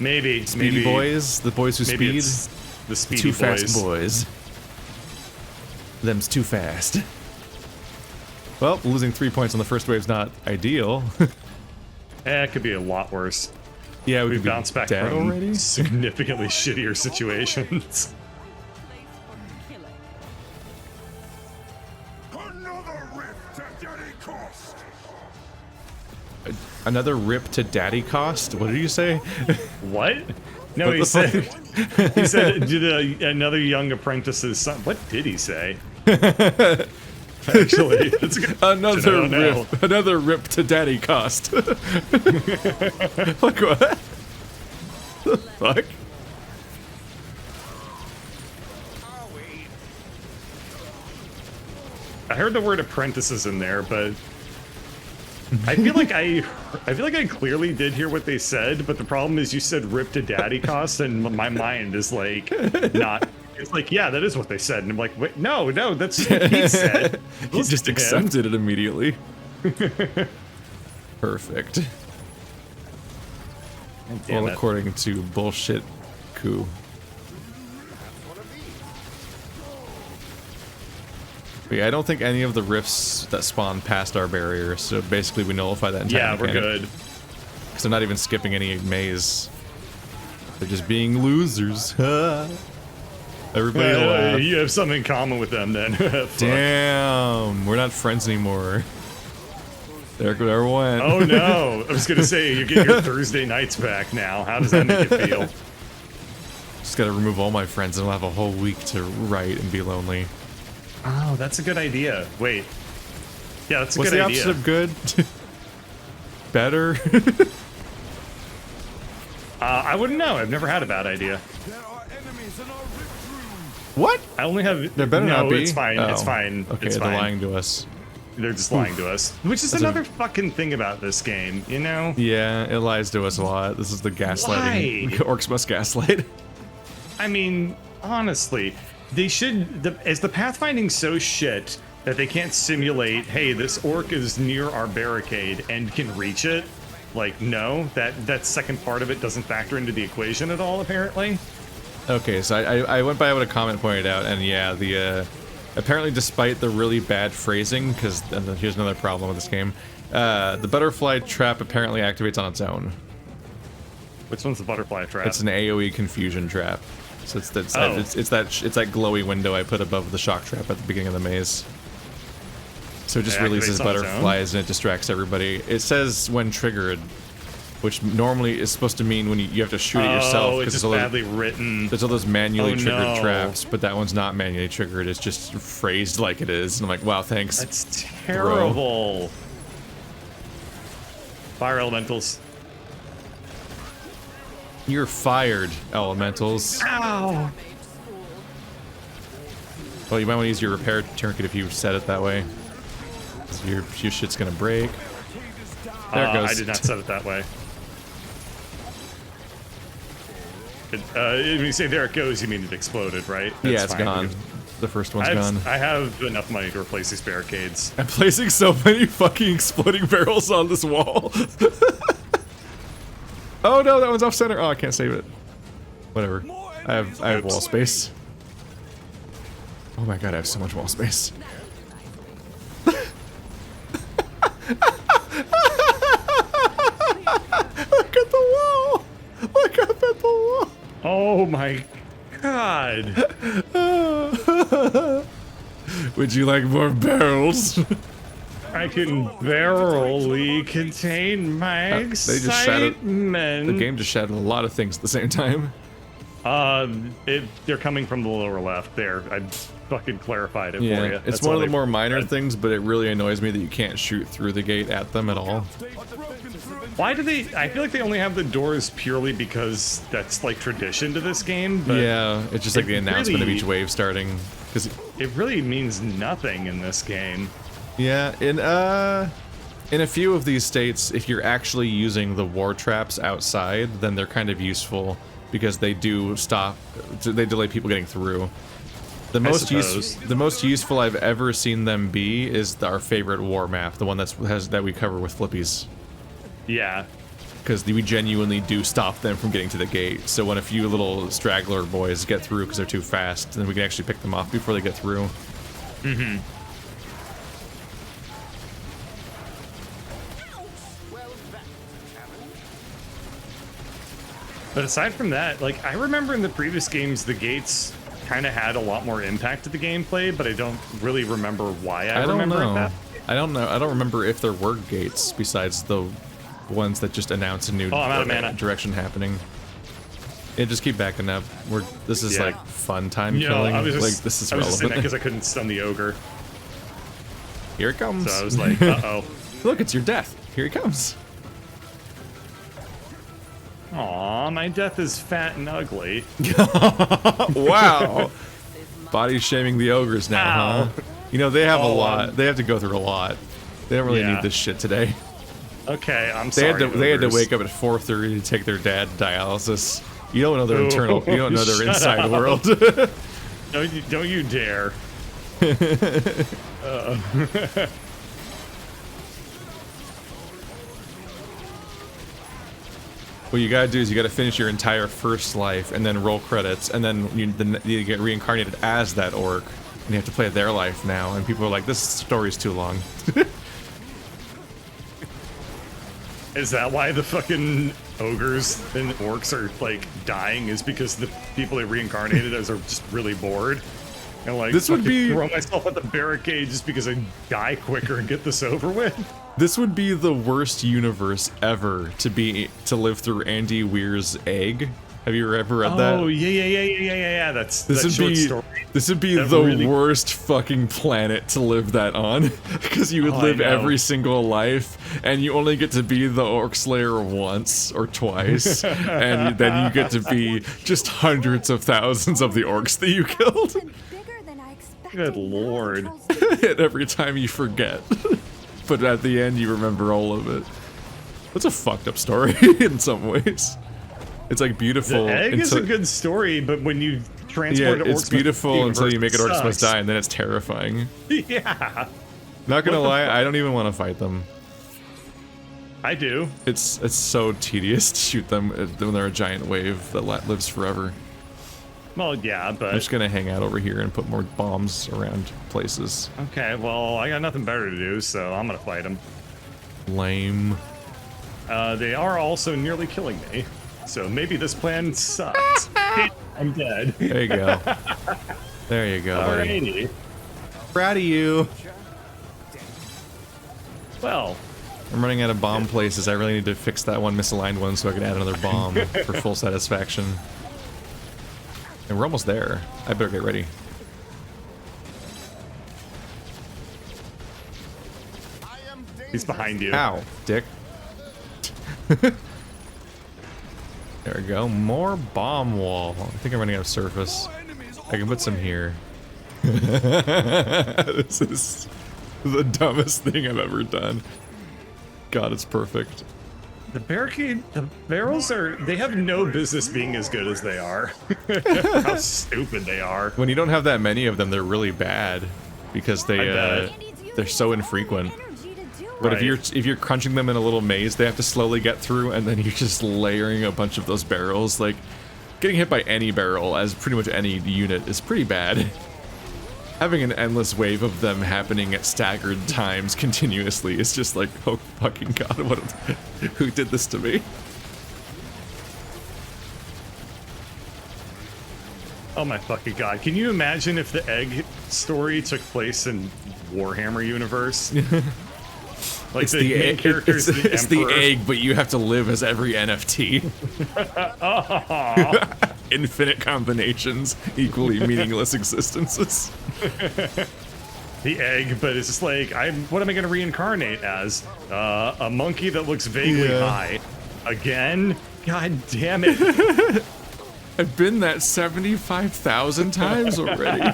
Maybe. Speedy maybe, boys? The boys who Maybe speed? it's the speedy Too boys. fast boys. Them's too fast. Well, losing 3 points on the first wave's not ideal. It could be a lot worse. Yeah, we We've could be bounced back dead from already. significantly shittier situations. Place for killing. Another rift to dirty cost. Another rip to daddy cost? What did you say? What? No, What he the said. fuck? He said another young apprentice's son. What did he say? Actually, that's a good. Another question. I don't know. rip. Another rip to daddy cost. Like what? The fuck? I heard the word apprentices in there, but I feel like I clearly did hear what they said. But the problem is, you said "rip to daddy cost," and my mind is like not. It's like, yeah, that is what they said, and I'm like, wait, no, that's what he said. You Listen just to him. accepted it immediately. Perfect. Damn Well, it. according to bullshit coup. But yeah, I don't think any of the rifts that spawn past our barrier, so basically we nullify that entire Yeah, we're good. Because they're not even skipping any maze. They're just being losers. Everybody laugh. You have something in common with them then. Fuck. Damn, we're not friends anymore. There went. Oh no! I was gonna say you get your Thursday nights back now. How does that make you feel? Just gotta remove all my friends and I'll have a whole week to write and be lonely. Oh, that's a good idea. Wait. Yeah, that's a What's good the idea. opposite of good? Better? I wouldn't know. I've never had a bad idea. There are enemies in our rift room. What? I only have. There better no, not be. it's fine. It's Oh. fine. Okay, it's they're fine. lying to us. They're just lying to us. Which is That's a- another fucking thing about this game, you know? Yeah, it lies to us a lot. This is the gaslighting. Orcs must gaslight. I mean, honestly, they should. Is the pathfinding so shit that they can't simulate, hey, this orc is near our barricade and can reach it? Like, no, that second part of it doesn't factor into the equation at all, apparently. Okay, so I went by what a comment pointed out, and yeah, the apparently despite the really bad phrasing, because here's another problem with this game, the butterfly trap apparently activates on its own. Which one's the butterfly trap? It's an AOE confusion trap. So it's that Oh. it's that glowy window I put above the shock trap at the beginning of the maze. So it just It releases activates on its own? butterflies and it distracts everybody. It says when triggered, which normally is supposed to mean when you have to shoot it yourself. Oh, it's 'cause just there's all those- badly written. There's all those manually Oh, triggered no. traps, but that one's not manually triggered. It's just phrased like it is. And I'm like, wow, thanks. That's terrible. Fire elementals. You're fired, elementals. Ow! Well, you might want to use your repair tourniquet if you set it that way. 'Cause your shit's gonna break. There it goes. I did not set it that way. When you say there it goes, you mean it exploded, right? Yeah, That's it's fine. gone. The first one's gone. I have enough money to replace these barricades. I'm placing so many fucking exploding barrels on this wall. Oh no, that one's off center. Oh, I can't save it. Whatever. I have wall space. Oh my god, I have so much wall space. Look at the wall! Look up at the wall! Oh my god! Would you like more barrels? I can barely contain my They just shattered. excitement. The game just shattered a lot of things at the same time. They're coming from the lower left. There, I fucking clarified it for you. Yeah, it's That's one all of the they- more minor things, but it really annoys me that you can't shoot through the gate at them at all. Why do they? I feel like they only have the doors purely because that's like tradition to this game. But Yeah, it's just like the it announcement of really- each wave starting. Because it really means nothing in this game. yeah, in a few of these states, if you're actually using the war traps outside, then they're kind of useful because they do stop. They delay people getting through. The most useful I've ever seen them be is our favorite war map, the one that we cover with flippies. Yeah. Because we genuinely do stop them from getting to the gate. So when a few little straggler boys get through because they're too fast, then we can actually pick them off before they get through. Mm-hmm. But aside from that, like, I remember in the previous games, the gates kind of had a lot more impact to the gameplay, but I don't really remember why I don't remember know. that. I don't know. I don't remember if there were gates besides the ones that just announce a new I'm out of mana. direction happening. Yeah, just keep backing up. This is Yeah. like fun time You know, killing. I was just, Like this is I was just saying that relevant. because I couldn't stun the ogre, Here it comes. so I was like, uh-oh. Look, it's your death. Here he comes. Aw, my death is fat and ugly. Wow. Body shaming the ogres now, Ow. huh? You know, they have a Oh, lot. They have to go through a lot. They don't really Yeah. need this shit today. Okay, I'm They sorry. had to ogres. wake up at 4:30 to take their dad to dialysis. You don't know their internal. You don't know their Shut inside up. world. Don't you dare. What you gotta do is you gotta finish your entire first life and then roll credits, and then you get reincarnated as that orc, and you have to play their life now. And people are like, "This story's too long." Is that why the fucking ogres and orcs are like dying? Is because the people they reincarnated as are just really bored? And like, This would fucking be- throw myself at the barricade just because I die quicker and get this over with. This would be the worst universe ever to live through Andy Weir's Egg. Have you ever read that? Oh yeah. That's This that would short be story. That the really- worst fucking planet to live that on, because you would Oh, I live know. every single life, and you only get to be the Orc Slayer once or twice, and then you get to be just hundreds of thousands of the orcs that you killed, Good lord. and every time you forget, but at the end you remember all of it. That's a fucked up story in some ways. It's like beautiful. The egg is a until- good story, but when you transport Yeah, to it's Orcs Must beautiful Die, until you make it Orcs Must sucks. Die, and then it's terrifying. Yeah, Not gonna lie, I don't even want to fight them. I do. It's so tedious to shoot them when they're a giant wave that lives forever. Well, yeah, I'm but just gonna hang out over here and put more bombs around places. okay. Well, I got nothing better to do, so I'm gonna fight them. Lame. They are also nearly killing me, so maybe this plan sucks. I'm dead. There you go. There you go, buddy. Alrighty. Proud of you. Well, I'm running out of bomb places. I really need to fix that one misaligned one so I can add another bomb for full satisfaction. And we're almost there. I better get ready. he's behind you. Ow, dick. There we go. More bomb wall. I think I'm running out of surface. I can put some here. This is the dumbest thing I've ever done. God, it's perfect. The barricade, the barrels they have no business being as good as they are. How stupid they are. When you don't have that many of them, they're really bad because they're so infrequent. But Right. if you're crunching them in a little maze, they have to slowly get through, and then you're just layering a bunch of those barrels. Like, getting hit by any barrel, as pretty much any unit, is pretty bad. Having an endless wave of them happening at staggered times continuously is just like, oh fucking god, who did this to me? Oh my fucking god. Can you imagine if the egg story took place in Warhammer universe? Like It's the main egg, characters, it's the Emperor. egg, but you have to live as every NFT. Infinite combinations, equally meaningless existences. The egg, but it's just like, what am I going to reincarnate as? A monkey that looks vaguely Yeah. high. Again? God damn it. I've been that 75,000 times already.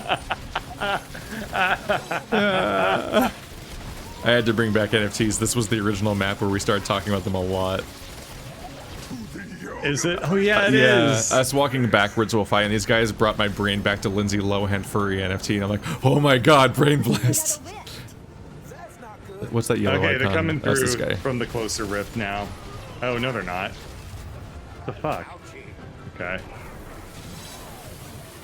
I had to bring back NFTs. This was the original map where we started talking about them a lot. Is it? Oh yeah, it is. Us walking backwards while fighting these guys brought my brain back to Lindsay Lohan furry NFT, and I'm like, oh my god, brain blast. What's that yellow Okay, icon? they're coming That's this through guy. from the closer rift now. Oh, no, they're not. The fuck? Okay.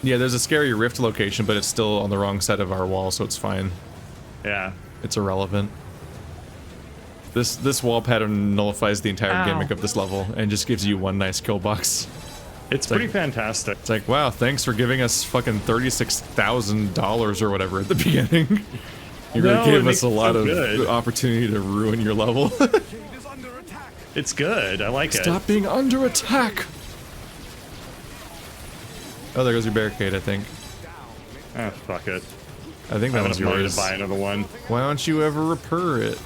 Yeah, there's a scary rift location, but it's still on the wrong side of our wall, so it's fine. Yeah. It's irrelevant. This wall pattern nullifies the entire Ow. gimmick of this level and just gives you one nice kill box. It's pretty fantastic. It's like, wow, thanks for giving us fucking $36,000 or whatever at the beginning. You really No, gave it us makes a it lot so of good. opportunity to ruin your level. Shade is under attack. It's good. I like it. Stop being under attack! Oh, there goes your barricade, I think. Ah, fuck it. I think I that don't one's have money yours. to buy another one. Why don't you ever repair it?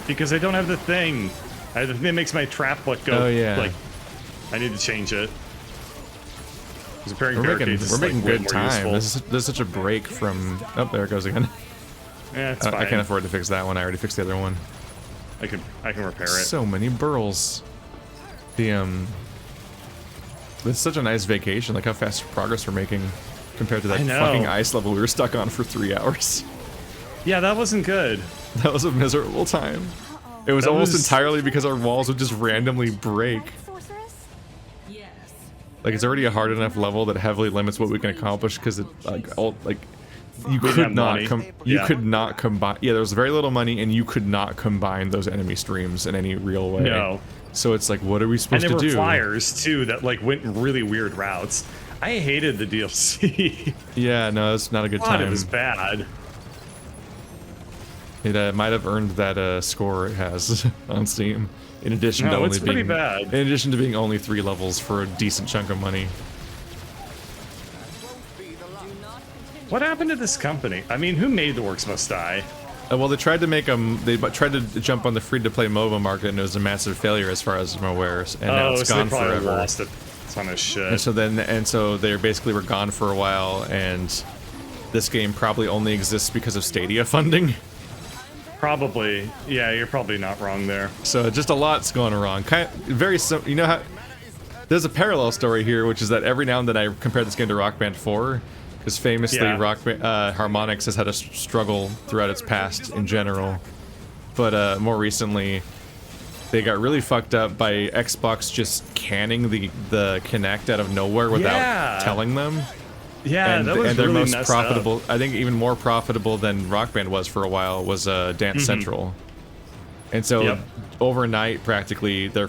Because I don't have the thing. I have the thing that makes my trap look go. Oh, yeah. Like, I need to change it. Because repairing We're making, barricades is we're like, making way good more time. useful. This is such a break from... Oh, there it goes again. Yeah, it's I fine. can't afford to fix that one. I already fixed the other one. I can repair it. So many burls. The This is such a nice vacation. Like how fast progress we're making compared to that I know. fucking ice level we were stuck on for 3 hours. Yeah, that wasn't good. That was a miserable time. It was That almost was- entirely because our walls would just randomly break. Yes. Like it's already a hard enough level that heavily limits what we can accomplish because it like you didn't could have not money. you Yeah. could not combine. Yeah, there was very little money and you could not combine those enemy streams in any real way. No. So it's like, what are we And supposed there to were do? flyers too that like went really weird routes. I hated the DLC. Yeah, no, it's not a good God, time. it was bad. It might have earned that score it has on Steam. In addition to No, only it's pretty being bad. in addition to being only 3 levels for a decent chunk of money. What happened to this company? I mean, who made the Orcs Must Die? Well, they tried to make them. They tried to jump on the free-to-play MOBA market, and it was a massive failure as far as I'm aware. And now it's so gone they probably forever. lost a ton of shit. And so they basically were gone for a while, and this game probably only exists because of Stadia funding. Probably. Yeah, you're probably not wrong there. So just a lot's going wrong. Very simple. You know how there's a parallel story here, which is that every now and then I compare this game to Rock Band 4, because famously Yeah. Harmonix has had a struggle throughout its past in general, but more recently they got really fucked up by Xbox just canning the Kinect out of nowhere without Yeah. telling them. Yeah, And, that was and their really most messed profitable, up. I think even more profitable than Rock Band was for a while, was Dance Central. And so Yep. overnight, practically, their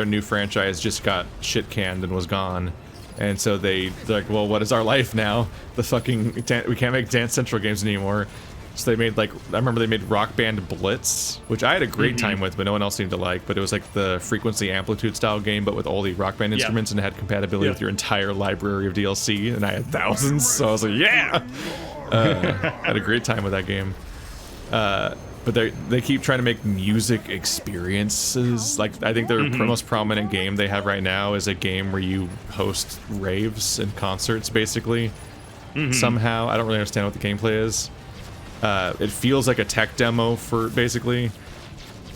new franchise just got shit canned and was gone. And so they're like, well, what is our life now? We can't make Dance Central games anymore. So they made I remember they made Rock Band Blitz, which I had a great time with, but no one else seemed to like. But it was like the frequency amplitude style game, but with all the Rock Band instruments, and it had compatibility with your entire library of DLC, and I had thousands, so I was like, yeah! Had a great time with that game. But they keep trying to make music experiences. Like, I think their most prominent game they have right now is a game where you host raves and concerts, basically. Somehow, I don't really understand what the gameplay is. It feels like a tech demo for basically,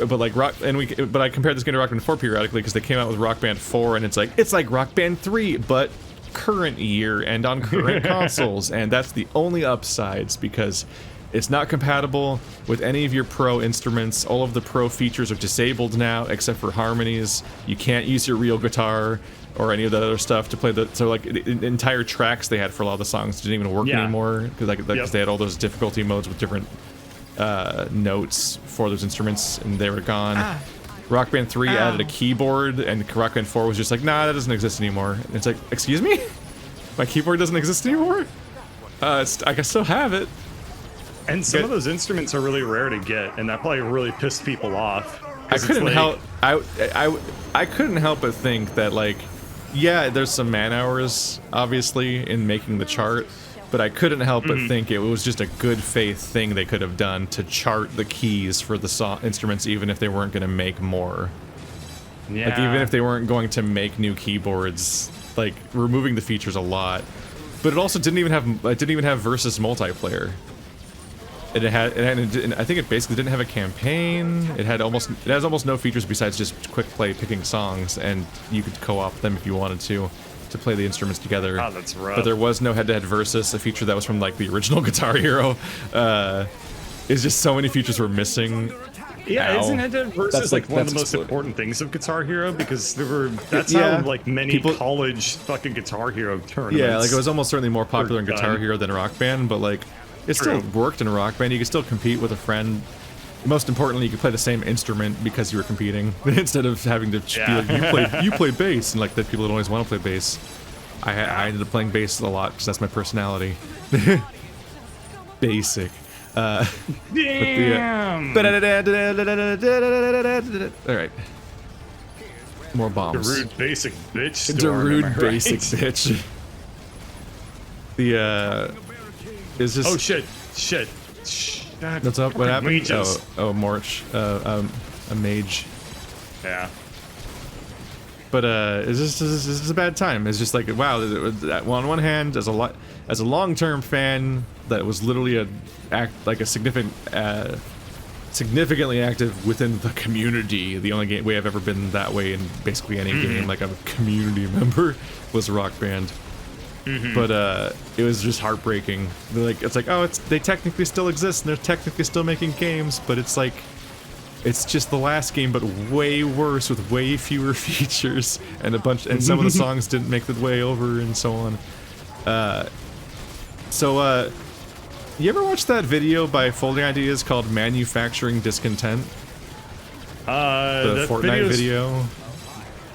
but like but I compared this game to Rock Band 4 periodically because they came out with Rock Band 4, and it's like Rock Band 3, but current year and on current consoles, and that's the only upsides because it's not compatible with any of your pro instruments. All of the pro features are disabled now, except for harmonies. You can't use your real guitar or any of the other stuff to play so like the entire tracks they had for a lot of the songs didn't even work anymore because they had all those difficulty modes with different notes for those instruments, and they were gone. Rock Band 3 added a keyboard, and Rock Band 4 was just like, nah, that doesn't exist anymore. And it's like, excuse me? My keyboard doesn't exist anymore? I can still have it. And some of those instruments are really rare to get, and that probably really pissed people off. I couldn't help. I couldn't help but think that, like, yeah, there's some man hours obviously in making the chart, but I couldn't help but think it was just a good faith thing they could have done to chart the keys for the instruments, even if they weren't going to make more. Yeah. Like, even if they weren't going to make new keyboards, like removing the features a lot. But it also didn't even have versus multiplayer. I think it basically didn't have a campaign. It has almost no features besides just quick play picking songs, and you could co-op them if you wanted to play the instruments together. Oh, that's rough. But there was no head-to-head versus, a feature that was from like the original Guitar Hero. It's just so many features were missing. Yeah, isn't head-to-head versus like one of the most important things of Guitar Hero? Because that's how like many college fucking Guitar Hero tournaments. Yeah, like it was almost certainly more popular in Guitar Hero than Rock Band, but like it still worked in Rock Band. You could still compete with a friend. Most importantly, you could play the same instrument because you were competing instead of having to be like, you play bass, and like the people that always want to play bass. I ended up playing bass a lot because that's my personality. Basic. Damn. All right. More bombs. Darude basic bitch. Darude basic bitch. Is just. Oh shit! What's up? What happened? Mages. Oh, Morch. A mage. Yeah. But this is a bad time. It's just like, wow. On one hand, as a long-term fan that was literally a significantly active within the community. The only way I've ever been that way in basically any game, like I'm a community member, was Rock Band. But it was just heartbreaking. It's like, oh, they technically still exist and they're technically still making games, but it's like, it's just the last game, but way worse with way fewer features and some of the songs didn't make the way over and so on. You ever watch that video by Folding Ideas called Manufacturing Discontent? The Fortnite video.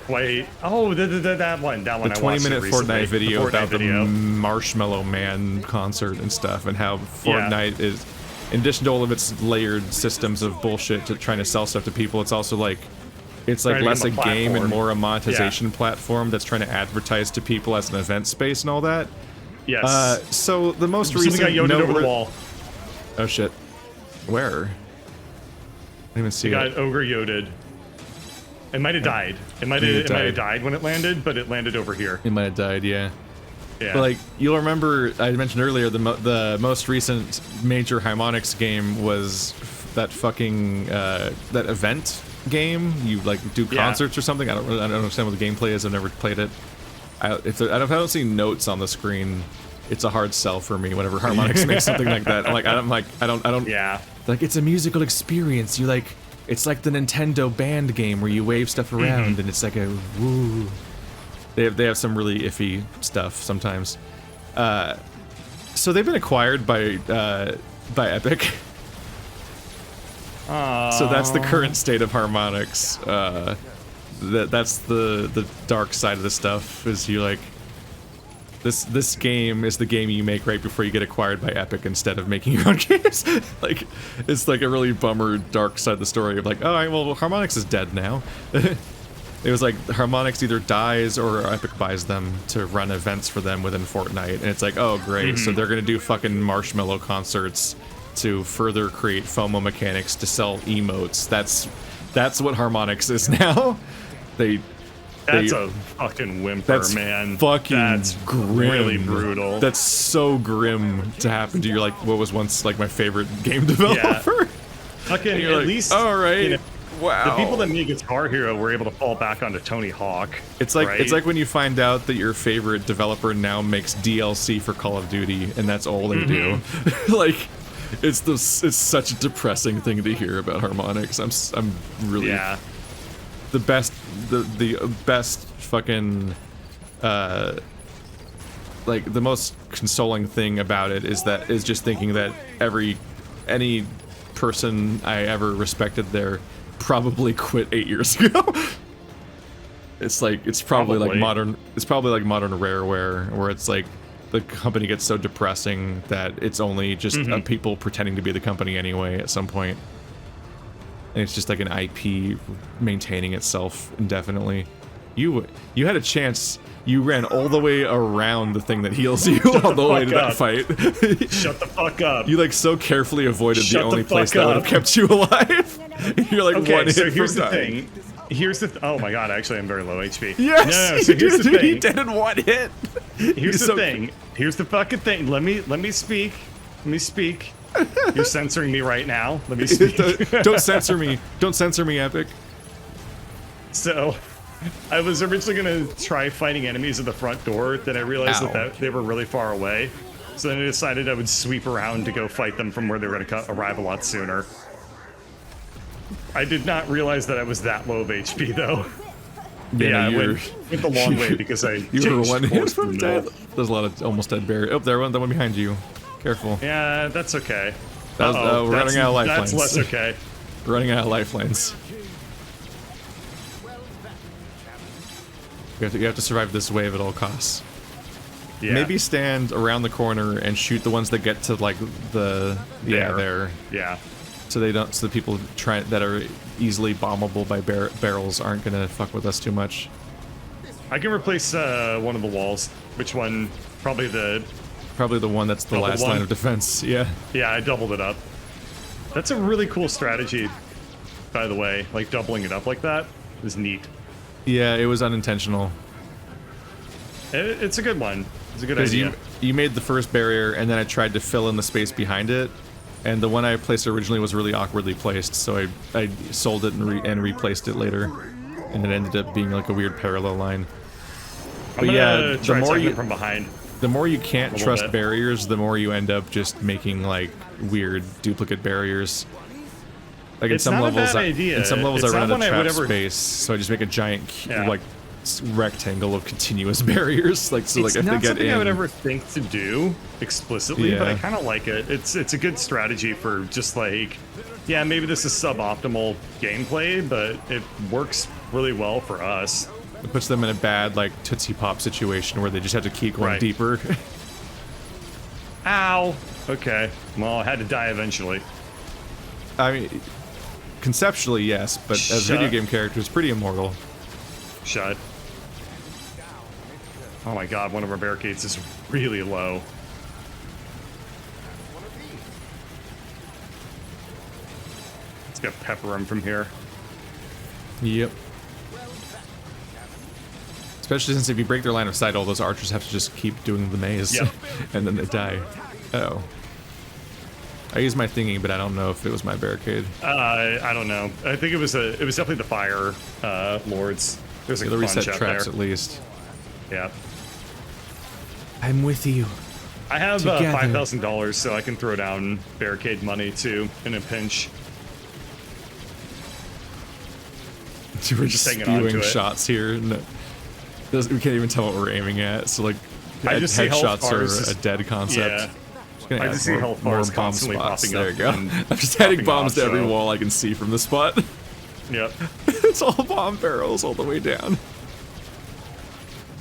Wait, oh, that one. The 20-minute Fortnite video about the Marshmallow Man concert and stuff, and how Fortnite is, in addition to all of its layered systems of bullshit to trying to sell stuff to people, it's also like, it's like less a game and more a monetization platform that's trying to advertise to people as an event space and all that. Yes. So the most recent got yoded over the wall. Oh shit. Where? I didn't even see it. Got ogre yoded. It might have died. It might have died when it landed, but it landed over here. It might have died, yeah. Yeah. But like, you'll remember, I mentioned earlier, the most recent major Harmonix game was that fucking that event game. You like do concerts or something. I don't understand what the gameplay is. I've never played it. If I don't see notes on the screen, it's a hard sell for me whenever Harmonix makes something like that. I don't. Yeah. Like, it's a musical experience. You like. It's like the Nintendo band game where you wave stuff around and it's like a woo. They have some really iffy stuff sometimes. So they've been acquired by Epic. So that's the current state of Harmonix. That's the dark side of the stuff. Is you like this game is the game you make right before you get acquired by Epic instead of making your own games. Like, it's like a really bummer dark side of the story of like, oh, well, Harmonix is dead now. It was like Harmonix either dies or Epic buys them to run events for them within Fortnite, and it's like, oh great, so they're gonna do fucking Marshmallow concerts to further create FOMO mechanics to sell emotes. That's what Harmonix is now. That's a fucking whimper, man. That's grim. Really brutal. That's so grim to happen to like what was once like my favorite game developer. Fucking at least all right. Wow. The people that made Guitar Hero were able to fall back onto Tony Hawk. It's like right? it's like when you find out that your favorite developer now makes DLC for Call of Duty, and that's all they do. Like, it's such a depressing thing to hear about Harmonix. I'm really the best fucking like the most consoling thing about it is just thinking that any person I ever respected there probably quit 8 years ago. It's probably like modern Rareware, where it's like the company gets so depressing that it's only just people pretending to be the company anyway at some point. And it's just like an IP maintaining itself indefinitely. You had a chance. You ran all the way around the thing that heals you all the way to that fight. Shut the fuck up. You like so carefully avoided the only place that would have kept you alive. You're like one hit here's from the dying. thing. Oh my god, actually I'm very low HP. Yes, no, so here's the thing. He did in one hit. Here's the thing. Here's the fucking thing. Let me speak. Let me speak. You're censoring me right now. Let me speak. Don't censor me. Don't censor me, Epic. So, I was originally gonna try fighting enemies at the front door, then I realized that they were really far away. So then I decided I would sweep around to go fight them from where they were gonna arrive a lot sooner. I did not realize that I was that low of HP though. Yeah, I went the long way because you were one hit from dead. There's a lot of almost dead barriers. Oh, there, the one behind you. Careful. Yeah, that's okay. We're running out of lifelines. That's less okay. We're running out of lifelines. You have to survive this wave at all costs. Yeah. Maybe stand around the corner and shoot the ones that get to like there. Yeah. So the people that are easily bombable by barrels aren't gonna fuck with us too much. I can replace one of the walls. Which one? Probably the one that's the last line of defense. Yeah. Yeah, I doubled it up. That's a really cool strategy, by the way. Like doubling it up like that is neat. Yeah, it was unintentional. It's a good one. It's a good idea. You made the first barrier, and then I tried to fill in the space behind it, and the one I placed originally was really awkwardly placed, so I sold it and replaced it later, and it ended up being like a weird parallel line. But yeah, the more you can't trust barriers, the more you end up just making like weird duplicate barriers. Like in some levels, I run out of trap space, so I just make a giant like rectangle of continuous barriers. Like so, like if they get in. It's not something I would ever think to do explicitly, but I kind of like it. It's a good strategy for just like, yeah, maybe this is suboptimal gameplay, but it works really well for us. It puts them in a bad like Tootsie Pop situation where they just have to keep going deeper. Ow. Okay. Well, I had to die eventually. I mean, conceptually, yes, but as video game characters, pretty immortal. Shut. Oh my god, one of our barricades is really low. Let's go pepper them from here. Yep. Especially since if you break their line of sight, all those archers have to just keep doing the maze. Yep. And then they die. Uh-oh. I used my thingy, but I don't know if it was my barricade. I don't know. I think it was definitely the fire lords. There's a reset traps there. At least. Yeah. I'm with you. I have $5,000, so I can throw down barricade money too in a pinch. We're just spewing shots here. No, we can't even tell what we're aiming at. So like, headshots are a dead concept. Yeah. I just see health bars constantly popping up. There you go. I'm just adding bombs to every wall I can see from the spot. Yep. It's all bomb barrels all the way down.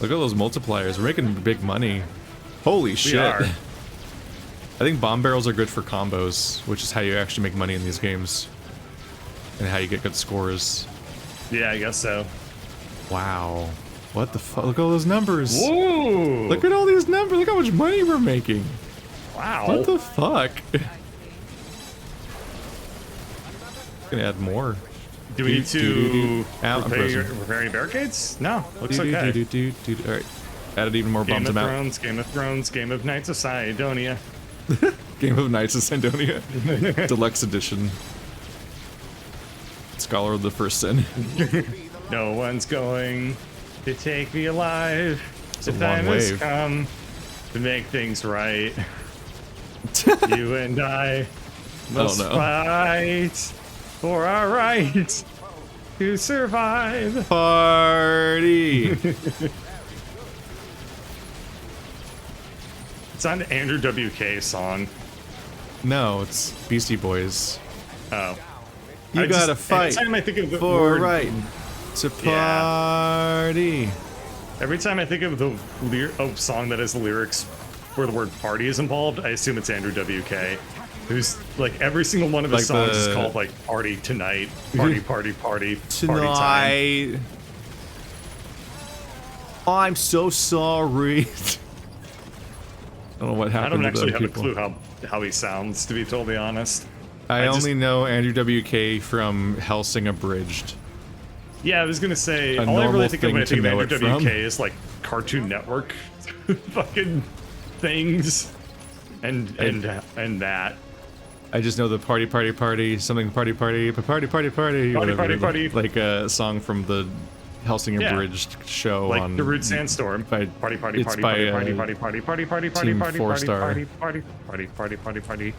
Look at those multipliers. We're making big money. Holy shit. I think bomb barrels are good for combos, which is how you actually make money in these games. And how you get good scores. Yeah, I guess so. Wow. What the fuck? Look at all those numbers. Whoa! Look at all these numbers. Look how much money we're making. Wow. What the fuck? Gonna add more. Do we need to repair any barricades? No, looks okay. Alright. Added even more bombs. Game of Thrones, Game of Knights of Sidonia. Game of Knights of Sidonia. Deluxe edition. Scholar of the First Sin. No one's going to take me alive. It's The a long time has wave. come to make things right. You and I must no. fight for our right to survive. Party! It's an Andrew WK song. No, it's Beastie Boys. Oh. You gotta fight Anytime I think of the for word, right to party. Every time I think of the song that has the lyrics where the word party is involved, I assume it's Andrew WK. Who's like every single one of his Like songs is the- call like party tonight, party, party, party, party time. Tonight. I'm so sorry. I don't know what I happened don't to actually those have people. a clue how he sounds, to be totally honest. I just- only know Andrew WK from Helsing Abridged. Yeah, I was gonna say, A all I really normal think of when I thing think to of know Andrew it from. WK is like Cartoon Network fucking things and that. I just know the party, party, party, something party, party, party, party, party, whatever. party, party. Like a song from the Helsing Yeah. Abridged show Like on the Root Sandstorm. by- Party, party, it's party, by, party, party, party, party, party, party, Team party, Four party, Star. party, party, party, party, party, party.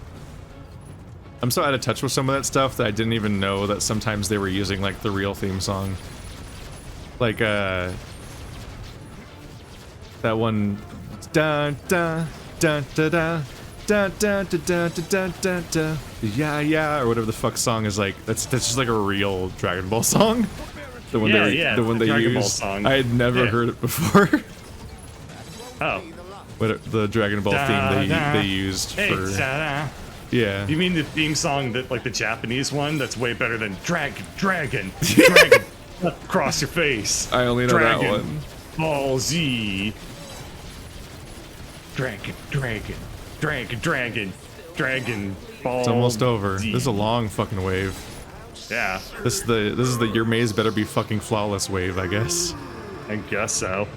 I'm so out of touch with some of that stuff that I didn't even know that sometimes they were using like the real theme song. Like that one dun dun dun dun dun dun dun dun dun dun dun dun yeah or whatever the fuck song is like. That's just like a real Dragon Ball song. The one Yeah, the one the they Dragon Ball used. song. I had never Yeah. heard it before. Oh. But the Dragon Ball theme they used Hey, for ta-da. yeah. You mean the theme song that, like the Japanese one, that's way better than Dragon, across your face. I only know that Dragon one. Ball Z. Dragon Ball. It's almost over. Z. This is a long fucking wave. Yeah, This is the your maze better be fucking flawless wave, I guess. I guess so.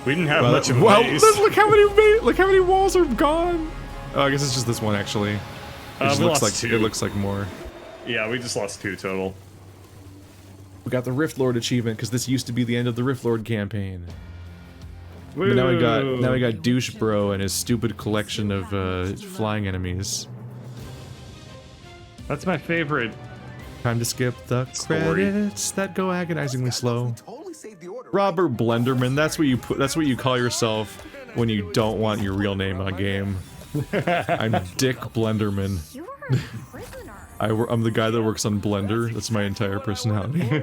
We didn't have Well, much of a wow, ways. look how many walls are gone. Oh, I guess it's just this one actually. It just we looks lost like two. it looks like more. Yeah, we just lost 2 total. We got the Rift Lord achievement because this used to be the end of the Rift Lord campaign. But now we got Douche Bro and his stupid collection of flying enemies. That's my favorite. Time to skip the Story. credits that go agonizingly slow. Totally saved the order. Robert Blenderman, that's what you put. That's what you call yourself when you don't want your real name on game. I'm Dick Blenderman. You are a prisoner. I'm the guy that works on Blender. That's my entire personality.